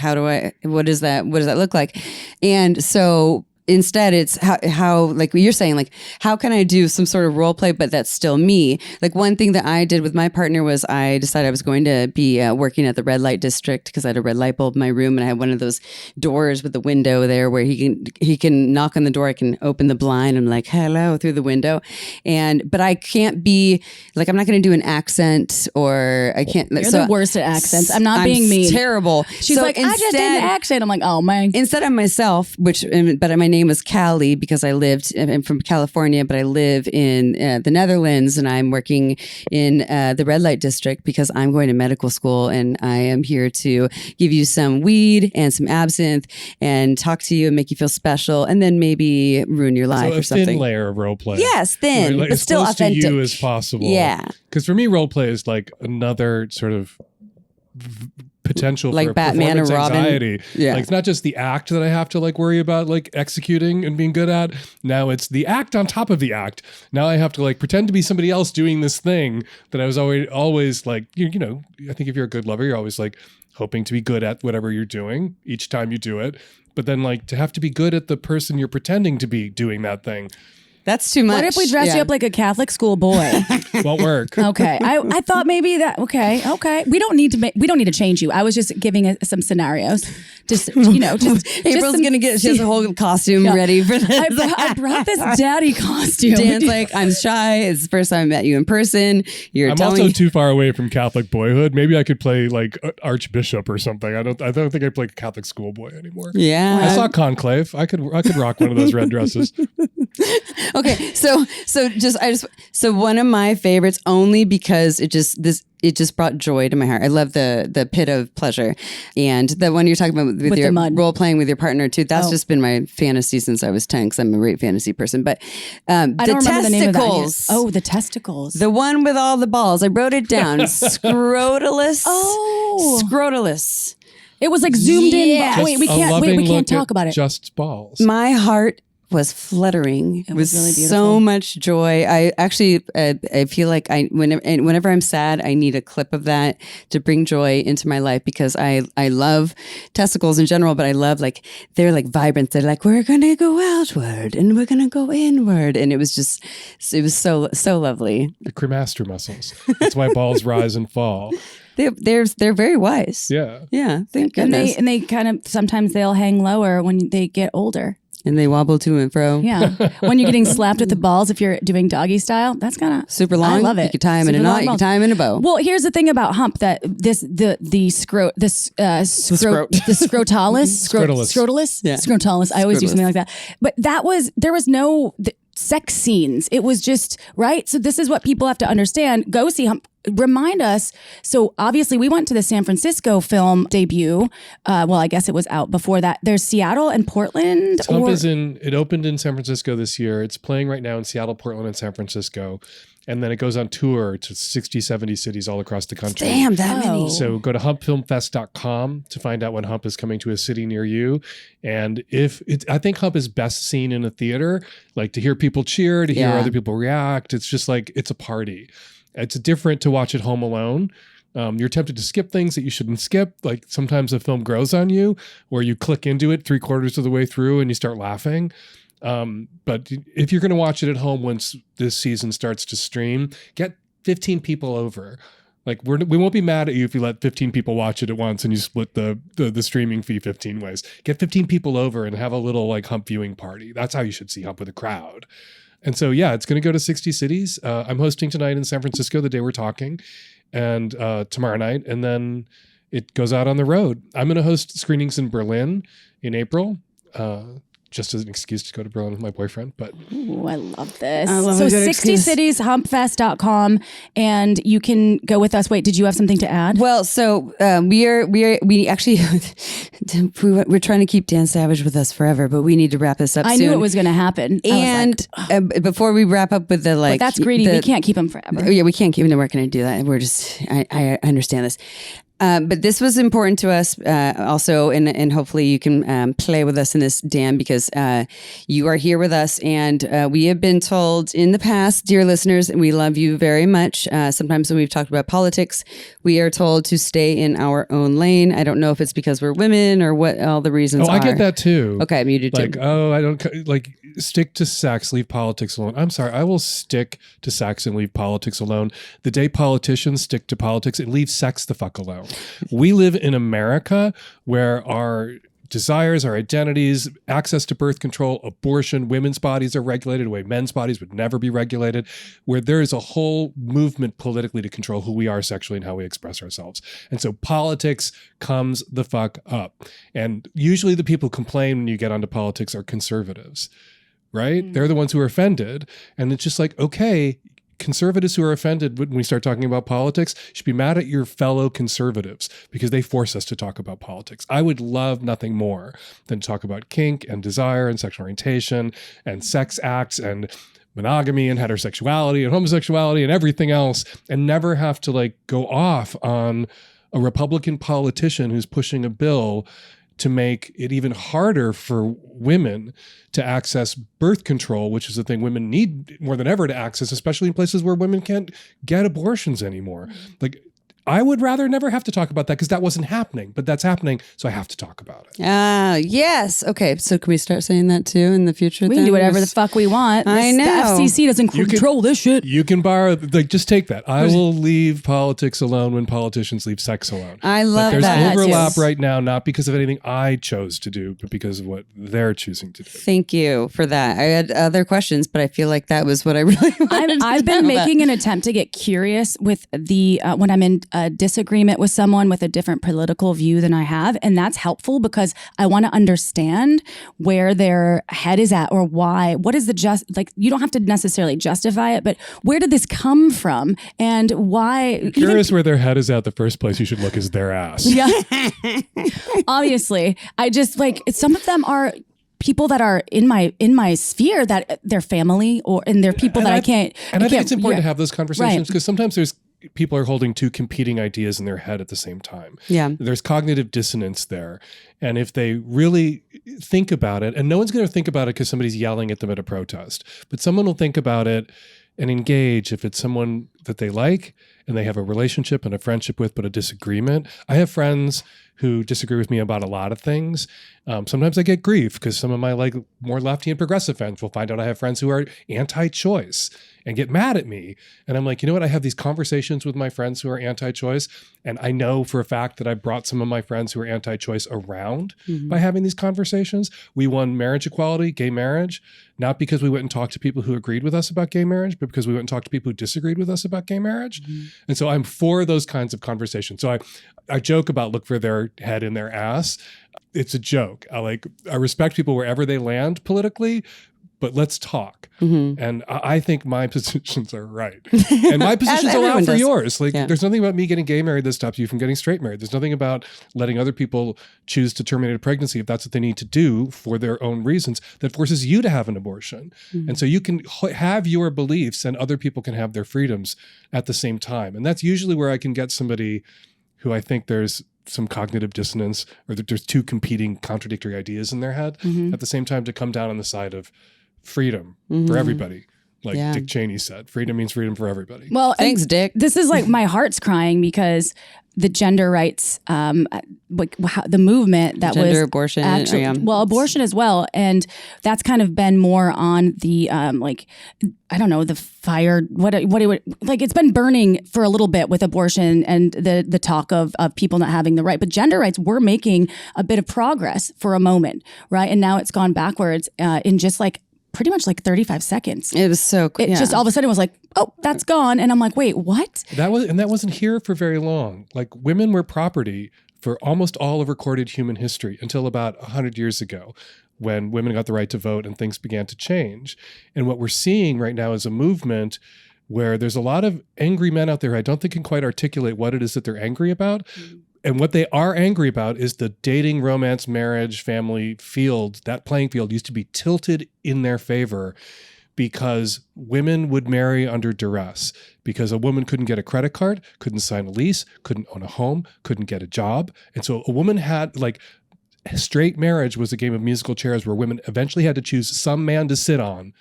[SPEAKER 8] what does that look like? And so instead it's how like you're saying, like, how can I do some sort of role play, but that's still me? Like, one thing that I did with my partner was I decided I was going to be working at the red light district because I had a red light bulb in my room and I had one of those doors with the window there where he can knock on the door. I can open the blind. I'm like, hello, through the window. But I can't be like, I'm not going to do an accent, or I can't.
[SPEAKER 3] You're the worst at accents. I'm not being mean.
[SPEAKER 8] Terrible.
[SPEAKER 3] She's like, I just did an accent. I'm like, oh man.
[SPEAKER 8] Instead of myself, but my name was Callie because I'm from California, but I live in the Netherlands, and I'm working in the red light district because I'm going to medical school, and I am here to give you some weed and some absinthe and talk to you and make you feel special, and then maybe ruin your life
[SPEAKER 1] So
[SPEAKER 8] or
[SPEAKER 1] a
[SPEAKER 8] something.
[SPEAKER 1] thin layer of role play.
[SPEAKER 8] Yes, thin,
[SPEAKER 1] Like,
[SPEAKER 8] but
[SPEAKER 1] as
[SPEAKER 8] still
[SPEAKER 1] close
[SPEAKER 8] authentic.
[SPEAKER 1] to you as possible.
[SPEAKER 8] Yeah.
[SPEAKER 1] Because for me, role play is like another sort of potential
[SPEAKER 8] Like
[SPEAKER 1] for
[SPEAKER 8] Batman or
[SPEAKER 1] performance
[SPEAKER 8] Robin.
[SPEAKER 1] anxiety.
[SPEAKER 8] Yeah.
[SPEAKER 1] Like, it's not just the act that I have to like worry about like executing and being good at. Now it's the act on top of the act. Now I have to like pretend to be somebody else doing this thing that I was always like, you know, I think if you're a good lover, you're always like hoping to be good at whatever you're doing each time you do it. But then like to have to be good at the person you're pretending to be doing that thing.
[SPEAKER 8] That's too much.
[SPEAKER 3] What if we dress you up like a Catholic school boy?
[SPEAKER 1] Won't work.
[SPEAKER 3] Okay, I thought maybe that. Okay. We don't need to change you. I was just giving some scenarios. Just
[SPEAKER 8] April's gonna get. She has a whole costume ready for this.
[SPEAKER 3] I brought this daddy costume.
[SPEAKER 8] Dan's like, I'm shy. It's the first time I met you in person.
[SPEAKER 1] I'm also too far away from Catholic boyhood. Maybe I could play like Archbishop or something. I don't think I play Catholic schoolboy anymore.
[SPEAKER 8] Yeah,
[SPEAKER 1] I saw Conclave. I could rock one of those red dresses.
[SPEAKER 8] Okay, so one of my favorites, only because it just brought joy to my heart. I love the pit of pleasure, and the one you're talking about with your role playing with your partner too. That's just been my fantasy since I was 10, because I'm a great fantasy person. But
[SPEAKER 3] I don't remember the name of that.
[SPEAKER 8] testicles.
[SPEAKER 3] The testicles.
[SPEAKER 8] The one with all the balls. I wrote it down. Scrotalus.
[SPEAKER 3] Oh,
[SPEAKER 8] Scrotalus.
[SPEAKER 3] It was like zoomed
[SPEAKER 8] Yeah.
[SPEAKER 3] in. Wait, we can't talk about it.
[SPEAKER 1] Just balls.
[SPEAKER 8] My heart was fluttering. It
[SPEAKER 3] was really beautiful.
[SPEAKER 8] So much joy. I actually, I feel like whenever I'm sad, I need a clip of that to bring joy into my life, because I love testicles in general, but I love, like, they're like vibrant. They're like, we're going to go outward and we're going to go inward. And it was so lovely.
[SPEAKER 1] The cremaster muscles. That's why balls rise and fall.
[SPEAKER 8] They're very wise.
[SPEAKER 1] Yeah.
[SPEAKER 8] Yeah. Thank goodness.
[SPEAKER 3] And they kind of, sometimes they'll hang lower when they get older.
[SPEAKER 8] And they wobble to and fro.
[SPEAKER 3] Yeah. When you're getting slapped with the balls, if you're doing doggy style, that's kind of
[SPEAKER 8] Super long.
[SPEAKER 3] I love it.
[SPEAKER 8] You can tie them in a
[SPEAKER 3] Super
[SPEAKER 8] knot.
[SPEAKER 3] long
[SPEAKER 8] You can
[SPEAKER 3] balls.
[SPEAKER 8] tie them in a bow.
[SPEAKER 3] Well, here's the thing about hump that the scrotalis.
[SPEAKER 8] Yeah.
[SPEAKER 3] Scrotalis. I always do
[SPEAKER 8] Scrotalis.
[SPEAKER 3] something like that. But there was no sex scenes. It was just, right? So this is what people have to understand. Go see hump. Remind us. So obviously we went to the San Francisco film debut. Well, I guess it was out before that. There's Seattle and Portland.
[SPEAKER 1] Hump it opened in San Francisco this year. It's playing right now in Seattle, Portland, and San Francisco. And then it goes on tour to 60, 70 cities all across the country.
[SPEAKER 8] Damn, that many.
[SPEAKER 1] So go to humpfilmfest.com to find out when Hump is coming to a city near you. And I think Hump is best seen in a theater, like to hear people cheer, to hear other people react. It's just like, it's a party. It's different to watch at home alone. You're tempted to skip things that you shouldn't skip. Like sometimes a film grows on you where you click into it 3/4 of the way through and you start laughing. But if you're going to watch it at home once this season starts to stream, get 15 people over. Like we won't be mad at you if you let 15 people watch it at once and you split the streaming fee 15 ways. Get 15 people over and have a little like Hump viewing party. That's how you should see Hump, with a crowd. And so, yeah, it's going to go to 60 cities. I'm hosting tonight in San Francisco, the day we're talking, and tomorrow night. And then it goes out on the road. I'm going to host screenings in Berlin in April, just as an excuse to go to Berlin with my boyfriend. But
[SPEAKER 3] Ooh, I love this.
[SPEAKER 8] I love
[SPEAKER 3] so
[SPEAKER 8] a good
[SPEAKER 3] 60
[SPEAKER 8] excuse.
[SPEAKER 3] cities, humpfest.com, and you can go with us. Wait, did you have something to add?
[SPEAKER 8] Well, so we actually we're trying to keep Dan Savage with us forever, but we need to wrap this up.
[SPEAKER 3] I
[SPEAKER 8] soon.
[SPEAKER 3] knew it was going to happen.
[SPEAKER 8] And before we wrap up with the
[SPEAKER 3] But that's greedy. We can't keep him forever.
[SPEAKER 8] Yeah, we can't keep. No, we're going to do that. We're just. I understand this. But this was important to us also, and hopefully you can play with us in this, Dan, because you are here with us, and we have been told in the past, dear listeners, and we love you very much. Sometimes when we've talked about politics, we are told to stay in our own lane. I don't know if it's because we're women or what all the reasons are.
[SPEAKER 1] I get that too.
[SPEAKER 8] Okay, you do too.
[SPEAKER 1] Like, I don't like stick to sex, leave politics alone. I'm sorry, I will stick to sex and leave politics alone. The day politicians stick to politics and leave sex the fuck alone. We live in America where our desires, our identities, access to birth control, abortion, women's bodies are regulated the way men's bodies would never be regulated, where there is a whole movement politically to control who we are sexually and how we express ourselves. And so politics comes the fuck up. And usually the people who complain when you get onto politics are conservatives, right? They're the ones who are offended. And it's just like, okay, conservatives who are offended when we start talking about politics should be mad at your fellow conservatives because they force us to talk about politics. I would love nothing more than to talk about kink and desire and sexual orientation and sex acts and monogamy and heterosexuality and homosexuality and everything else, and never have to like go off on a Republican politician who's pushing a bill to make it even harder for women to access birth control, which is the thing women need more than ever to access, especially in places where women can't get abortions anymore. Like, I would rather never have to talk about that because that wasn't happening, but that's happening, so I have to talk about it.
[SPEAKER 8] Yes. Okay, so can we start saying that too in the future?
[SPEAKER 3] We can do whatever the fuck we want.
[SPEAKER 8] I know.
[SPEAKER 3] The FCC doesn't control this shit.
[SPEAKER 1] You can borrow, like, just take that. I will leave politics alone when politicians leave sex alone.
[SPEAKER 8] I love
[SPEAKER 1] There's
[SPEAKER 8] that.
[SPEAKER 1] overlap right now, not because of anything I chose to do, but because of what they're choosing to do.
[SPEAKER 8] Thank you for that. I had other questions, but I feel like that was what I really wanted
[SPEAKER 3] I've been making an attempt to get curious with the when I'm in a disagreement with someone with a different political view than I have, and that's helpful because I want to understand where their head is at or why. What is you don't have to necessarily justify it, but where did this come from and why?
[SPEAKER 1] Curious where their head is at. The first place you should look is their ass.
[SPEAKER 3] Yeah, obviously. I just some of them are people that are in my sphere that they're family and they're people that I can't.
[SPEAKER 1] And I think it's important to have those conversations
[SPEAKER 3] Right.
[SPEAKER 1] because sometimes people are holding two competing ideas in their head at the same time.
[SPEAKER 8] Yeah.
[SPEAKER 1] There's cognitive dissonance there. And if they really think about it, and no one's going to think about it because somebody's yelling at them at a protest, but someone will think about it and engage if it's someone that they like and they have a relationship and a friendship with, but a disagreement. I have friends who disagree with me about a lot of things. Sometimes I get grief because some of my like more lefty and progressive friends will find out I have friends who are anti-choice and get mad at me. And I'm like, you know what? I have these conversations with my friends who are anti-choice. And I know for a fact that I brought some of my friends who are anti-choice around by having these conversations. We won marriage equality, gay marriage, not because we went and talked to people who agreed with us about gay marriage, but because we went and talked to people who disagreed with us about gay marriage. And so I'm for those kinds of conversations. So I joke about look for their head in their ass. It's a joke. I respect people wherever they land politically, but let's talk. And I think my positions are right. And my positions allow for yours. There's nothing about me getting gay married that stops you from getting straight married. There's nothing about letting other people choose to terminate a pregnancy if that's what they need to do for their own reasons that forces you to have an abortion. And so you can have your beliefs and other people can have their freedoms at the same time. And that's usually where I can get somebody who I think there's some cognitive dissonance or that there's two competing contradictory ideas in their head at the same time to come down on the side of freedom for everybody. Like Dick Cheney said, freedom means freedom for everybody.
[SPEAKER 3] Well,
[SPEAKER 6] thanks, Dick.
[SPEAKER 3] This is like my heart's crying because the gender rights, the movement that
[SPEAKER 6] gender
[SPEAKER 3] was
[SPEAKER 6] abortion,
[SPEAKER 3] abortion as well, and that's kind of been more on the the fire. What it would like. It's been burning for a little bit with abortion and the talk of people not having the right, but gender rights were making a bit of progress for a moment, right? And now it's gone backwards in just like pretty much like 35 seconds.
[SPEAKER 6] It was so cool.
[SPEAKER 3] It just all of a sudden was like, oh, that's gone. And I'm like, wait, what?
[SPEAKER 1] That wasn't here for very long. Like women were property for almost all of recorded human history until about 100 years ago when women got the right to vote and things began to change. And what we're seeing right now is a movement where there's a lot of angry men out there who I don't think can quite articulate what it is that they're angry about. And what they are angry about is the dating, romance, marriage, family field. That playing field used to be tilted in their favor because women would marry under duress, because a woman couldn't get a credit card, couldn't sign a lease, couldn't own a home, couldn't get a job. And so a woman had straight marriage was a game of musical chairs where women eventually had to choose some man to sit on.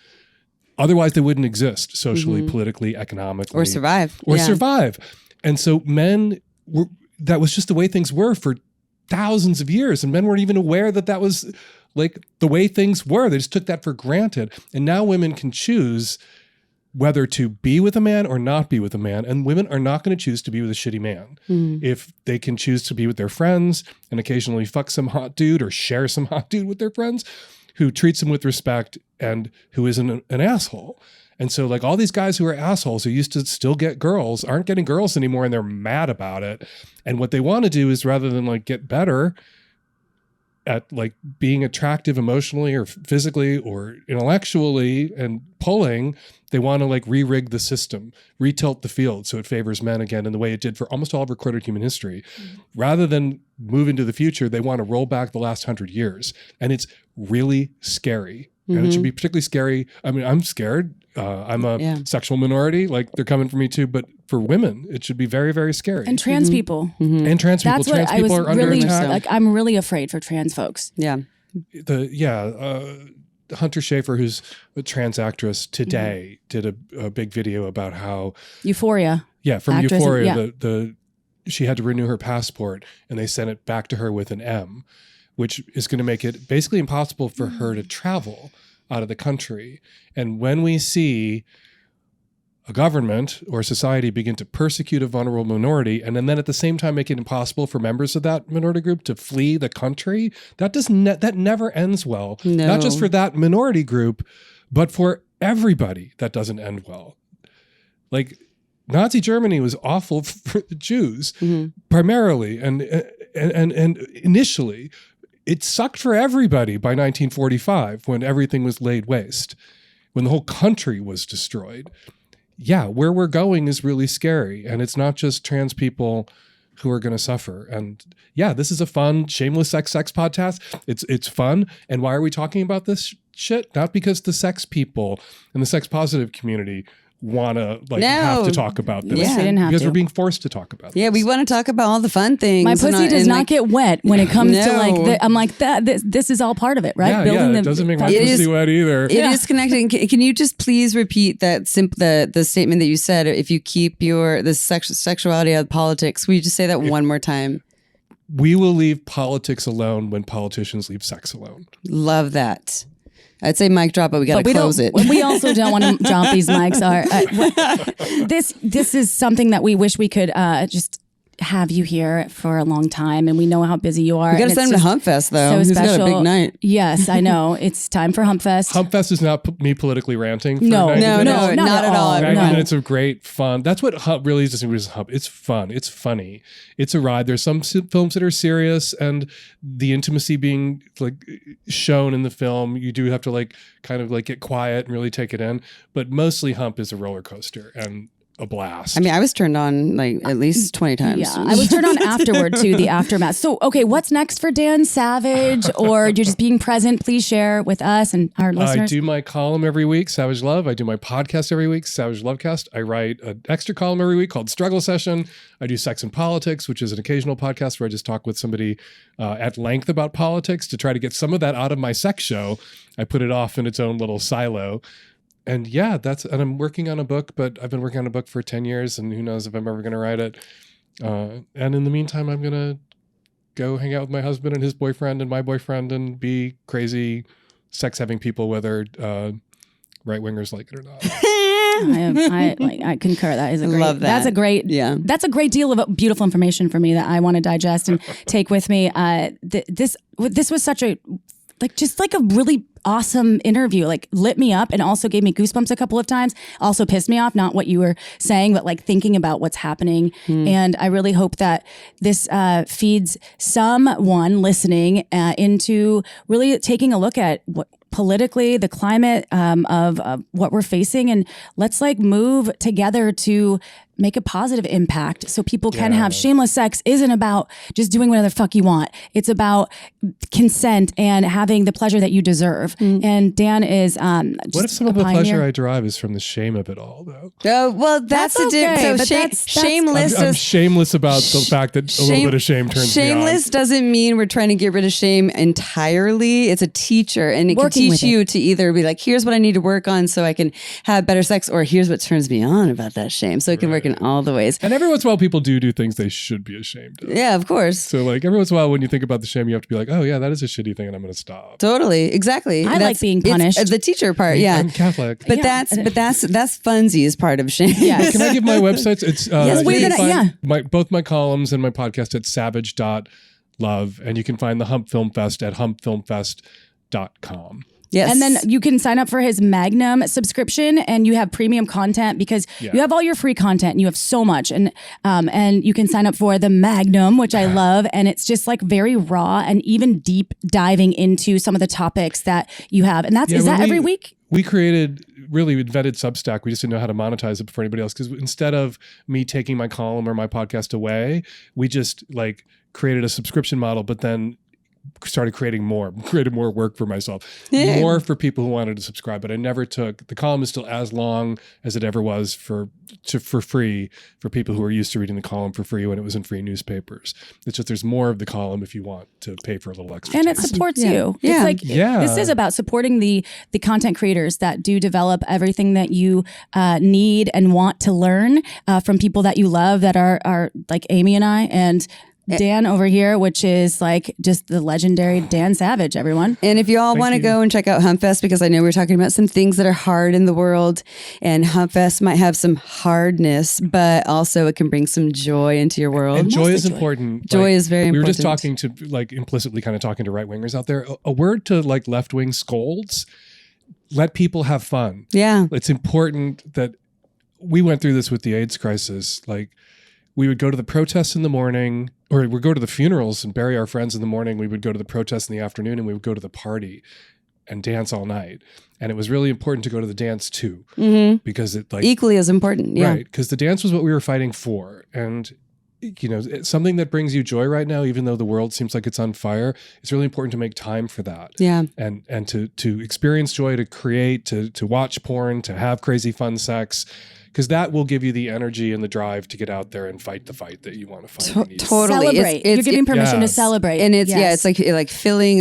[SPEAKER 1] Otherwise, they wouldn't exist socially, politically, economically.
[SPEAKER 6] Or survive.
[SPEAKER 1] Survive. And so men were... That was just the way things were for thousands of years. And men weren't even aware that that was like the way things were. They just took that for granted. And now women can choose whether to be with a man or not be with a man. And women are not going to choose to be with a shitty man. If they can choose to be with their friends and occasionally fuck some hot dude or share some hot dude with their friends who treats them with respect and who isn't an asshole. And so like all these guys who are assholes who used to still get girls aren't getting girls anymore and they're mad about it. And what they want to do is rather than like get better at like being attractive emotionally or physically or intellectually and pulling, they want to like re-rig the system, retilt the field so it favors men again in the way it did for almost all of recorded human history. Rather than move into the future, they want to roll back the last 100 years. And it's really scary. And it should be particularly scary. I mean, I'm scared. I'm a sexual minority. Like they're coming for me too. But for women, it should be very, very scary.
[SPEAKER 3] And trans people.
[SPEAKER 1] And trans people.
[SPEAKER 3] That's what
[SPEAKER 1] trans people
[SPEAKER 3] I was
[SPEAKER 1] are
[SPEAKER 3] really,
[SPEAKER 1] under attack.
[SPEAKER 3] like, I'm really afraid for trans folks.
[SPEAKER 6] Yeah.
[SPEAKER 1] Hunter Schafer, who's a trans actress today, did a big video about how
[SPEAKER 3] Euphoria.
[SPEAKER 1] Yeah, from
[SPEAKER 3] actress,
[SPEAKER 1] Euphoria, she had to renew her passport and they sent it back to her with an M, which is going to make it basically impossible for her to travel out of the country. And when we see a government or society begin to persecute a vulnerable minority and then at the same time make it impossible for members of that minority group to flee the country, that never ends well.
[SPEAKER 6] No.
[SPEAKER 1] Not just for that minority group, but for everybody. That doesn't end well. Like Nazi Germany was awful for the Jews primarily and initially. It sucked for everybody by 1945 when everything was laid waste, when the whole country was destroyed. Yeah, where we're going is really scary. And it's not just trans people who are going to suffer. And yeah, this is a fun, shameless sex podcast. It's fun. And why are we talking about this shit? Not because the sex people and the sex positive community want to have to talk about this.
[SPEAKER 8] Yeah.
[SPEAKER 3] They didn't have
[SPEAKER 1] because
[SPEAKER 3] to.
[SPEAKER 1] we're being forced to talk about this.
[SPEAKER 8] Yeah, we want to talk about all the fun things.
[SPEAKER 3] My pussy does not get wet when it comes to
[SPEAKER 8] No.
[SPEAKER 3] I'm like that. This is all part of it, right?
[SPEAKER 1] Yeah, it doesn't make my pussy wet either.
[SPEAKER 8] It is connecting. Can you just please repeat that the statement that you said? If you keep the sexuality out of politics, will you just say that one more time?
[SPEAKER 1] We will leave politics alone when politicians leave sex alone.
[SPEAKER 8] Love that. I'd say mic drop, but we got to close it.
[SPEAKER 3] We also don't want to drop these mics. This is something that we wish we could just have you here for a long time, and we know how busy you are.
[SPEAKER 8] We got to send him to Hump Fest, though.
[SPEAKER 3] So
[SPEAKER 8] He's
[SPEAKER 3] special.
[SPEAKER 8] got a big night.
[SPEAKER 3] Yes, I know. It's time for Hump Fest.
[SPEAKER 1] Hump Fest is not me politically ranting. For
[SPEAKER 3] No,
[SPEAKER 1] 90 minutes.
[SPEAKER 8] not at all.
[SPEAKER 1] 90
[SPEAKER 8] No.
[SPEAKER 1] minutes of great fun. That's what Hump really is. Hump. It's fun. It's funny. It's a ride. There's some films that are serious, and the intimacy being shown in the film, you do have to get quiet and really take it in. But mostly Hump is a roller coaster and a blast.
[SPEAKER 8] I mean, I was turned on at least 20 times.
[SPEAKER 3] Yeah, I was turned on afterward to the aftermath. So, okay, what's next for Dan Savage? Or you're just being present? Please share with us and our listeners.
[SPEAKER 1] I do my column every week, Savage Love. I do my podcast every week, Savage Lovecast. I write an extra column every week called Struggle Session. I do Sex and Politics, which is an occasional podcast where I just talk with somebody at length about politics to try to get some of that out of my sex show. I put it off in its own little silo. And yeah, and I'm working on a book, but I've been working on a book for 10 years and who knows if I'm ever going to write it. And in the meantime, I'm going to go hang out with my husband and his boyfriend and my boyfriend and be crazy sex-having people, whether right-wingers like it or not.
[SPEAKER 3] I concur. That is a great.
[SPEAKER 8] Love that.
[SPEAKER 3] That's a great.
[SPEAKER 8] Yeah.
[SPEAKER 3] That's a great deal of beautiful information for me that I want to digest and take with me. This was such a a really awesome interview, lit me up and also gave me goosebumps a couple of times. Also pissed me off, not what you were saying, but thinking about what's happening. And I really hope that this feeds someone listening into really taking a look at what politically the climate of what we're facing, and let's move together to make a positive impact so people can have shameless sex. Isn't about just doing whatever the fuck you want. It's about consent and having the pleasure that you deserve. And Dan is
[SPEAKER 1] what if some of the pleasure I derive is from the shame of it all, though?
[SPEAKER 8] Oh, well, that's the
[SPEAKER 3] okay,
[SPEAKER 8] difference. So
[SPEAKER 3] but
[SPEAKER 8] shameless.
[SPEAKER 1] I'm shameless about the fact that a little bit of shame turns me on.
[SPEAKER 8] Shameless doesn't mean we're trying to get rid of shame entirely. It's a teacher, and it can teach you to either be here's what I need to work on so I can have better sex, or here's what turns me on about that shame. So it can work in all the ways.
[SPEAKER 1] And every once in a while, people do things they should be ashamed of.
[SPEAKER 8] Yeah, of course.
[SPEAKER 1] So every once in a while, when you think about the shame, you have to be oh yeah, that is a shitty thing, and I'm going to stop.
[SPEAKER 8] Totally, exactly.
[SPEAKER 3] I like being punished.
[SPEAKER 8] It's the teacher part, yeah.
[SPEAKER 1] I'm Catholic.
[SPEAKER 8] But that's funsies part of shame.
[SPEAKER 3] Yes.
[SPEAKER 1] Can I give my websites? It's
[SPEAKER 3] Yes,
[SPEAKER 1] you can find both my columns and my podcast at savage.love, and you can find the Hump Film Fest at humpfilmfest.com.
[SPEAKER 8] Yes.
[SPEAKER 3] And then you can sign up for his Magnum subscription, and you have premium content because you have all your free content and you have so much. And you can sign up for the Magnum, which I love. And it's just very raw and even deep diving into some of the topics that you have. And is that every week?
[SPEAKER 1] We really invented Substack. We just didn't know how to monetize it before anybody else. Because instead of me taking my column or my podcast away, we just created a subscription model, but then started created more work for myself, more for people who wanted to subscribe. But I never took, the column is still as long as it ever was for free for people who are used to reading the column for free when it was in free newspapers. It's just there's more of the column if you want to pay for a little extra.
[SPEAKER 3] And it supports you.
[SPEAKER 8] Yeah.
[SPEAKER 3] It's this is about supporting the content creators that do develop everything that you need and want to learn from people that you love, that are like Amy and I, and Dan over here, which is just the legendary Dan Savage, everyone.
[SPEAKER 8] And if you all want to go and check out HumpFest, because I know we're talking about some things that are hard in the world, and HumpFest might have some hardness, but also it can bring some joy into your world.
[SPEAKER 1] And joy is important.
[SPEAKER 8] Joy is very important.
[SPEAKER 1] We were just talking to implicitly kind of talking to right wingers out there. A word to left wing scolds: let people have fun.
[SPEAKER 8] Yeah.
[SPEAKER 1] It's important that we went through this with the AIDS crisis. We would go to the protests in the morning, or we'd go to the funerals and bury our friends in the morning. We would go to the protests in the afternoon, and we would go to the party and dance all night. And it was really important to go to the dance too, because it
[SPEAKER 8] equally as important. Yeah.
[SPEAKER 1] Right. Because the dance was what we were fighting for. And something that brings you joy right now, even though the world seems like it's on fire, it's really important to make time for that.
[SPEAKER 8] Yeah.
[SPEAKER 1] And to experience joy, to create, to watch porn, to have crazy fun sex, because that will give you the energy and the drive to get out there and fight the fight that you want to fight.
[SPEAKER 8] Totally.
[SPEAKER 3] Celebrate. You're giving permission to
[SPEAKER 1] yes.
[SPEAKER 3] celebrate.
[SPEAKER 8] And it's
[SPEAKER 3] Yes.
[SPEAKER 8] it's like filling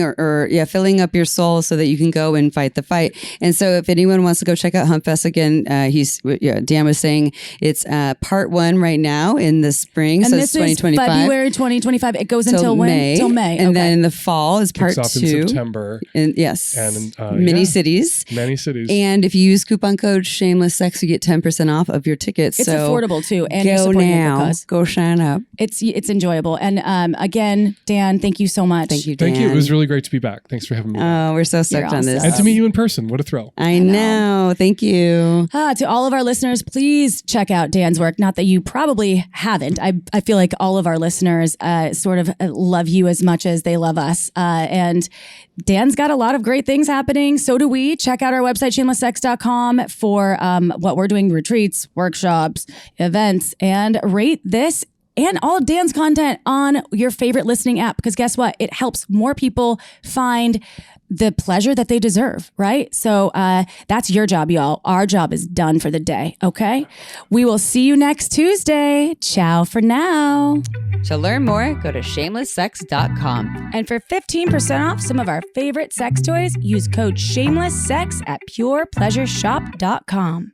[SPEAKER 8] filling up your soul so that you can go and fight the fight. And so if anyone wants to go check out Hump Fest again, Dan was saying it's part 1 right now in the spring.
[SPEAKER 3] And
[SPEAKER 8] so
[SPEAKER 3] this
[SPEAKER 8] it's 2025.
[SPEAKER 3] is February 2025. It goes until when?
[SPEAKER 8] May.
[SPEAKER 3] Till May.
[SPEAKER 8] And
[SPEAKER 3] Okay.
[SPEAKER 8] then in the fall is part
[SPEAKER 1] Kicks off
[SPEAKER 8] 2.
[SPEAKER 1] in September.
[SPEAKER 8] And yes.
[SPEAKER 1] And
[SPEAKER 8] many cities.
[SPEAKER 1] Many cities.
[SPEAKER 8] And if you use coupon code Shameless Sex, you get 10% off of your tickets.
[SPEAKER 3] It's
[SPEAKER 8] so
[SPEAKER 3] affordable too. And you're
[SPEAKER 8] go
[SPEAKER 3] supporting
[SPEAKER 8] now.
[SPEAKER 3] the cause.
[SPEAKER 8] Go sign up.
[SPEAKER 3] It's enjoyable. And again, Dan, thank you so much.
[SPEAKER 8] Thank you, Dan.
[SPEAKER 1] Thank you. It was really great to be back. Thanks for having me.
[SPEAKER 8] Oh, we're so stoked on this.
[SPEAKER 1] And to meet you in person. What a thrill.
[SPEAKER 8] I know. Thank you.
[SPEAKER 3] To all of our listeners, please check out Dan's work. Not that you probably haven't. I feel like all of our listeners sort of love you as much as they love us. And Dan's got a lot of great things happening. So do we. Check out our website, shamelesssex.com, for what we're doing, retreats, workshops, events, and rate this and all of Dan's content on your favorite listening app, because guess what? It helps more people find the pleasure that they deserve, right? So that's your job, y'all. Our job is done for the day, okay? We will see you next Tuesday. Ciao for now.
[SPEAKER 8] To learn more, go to shamelesssex.com.
[SPEAKER 3] And for 15% off some of our favorite sex toys, use code SHAMELESSSEX at purepleasureshop.com.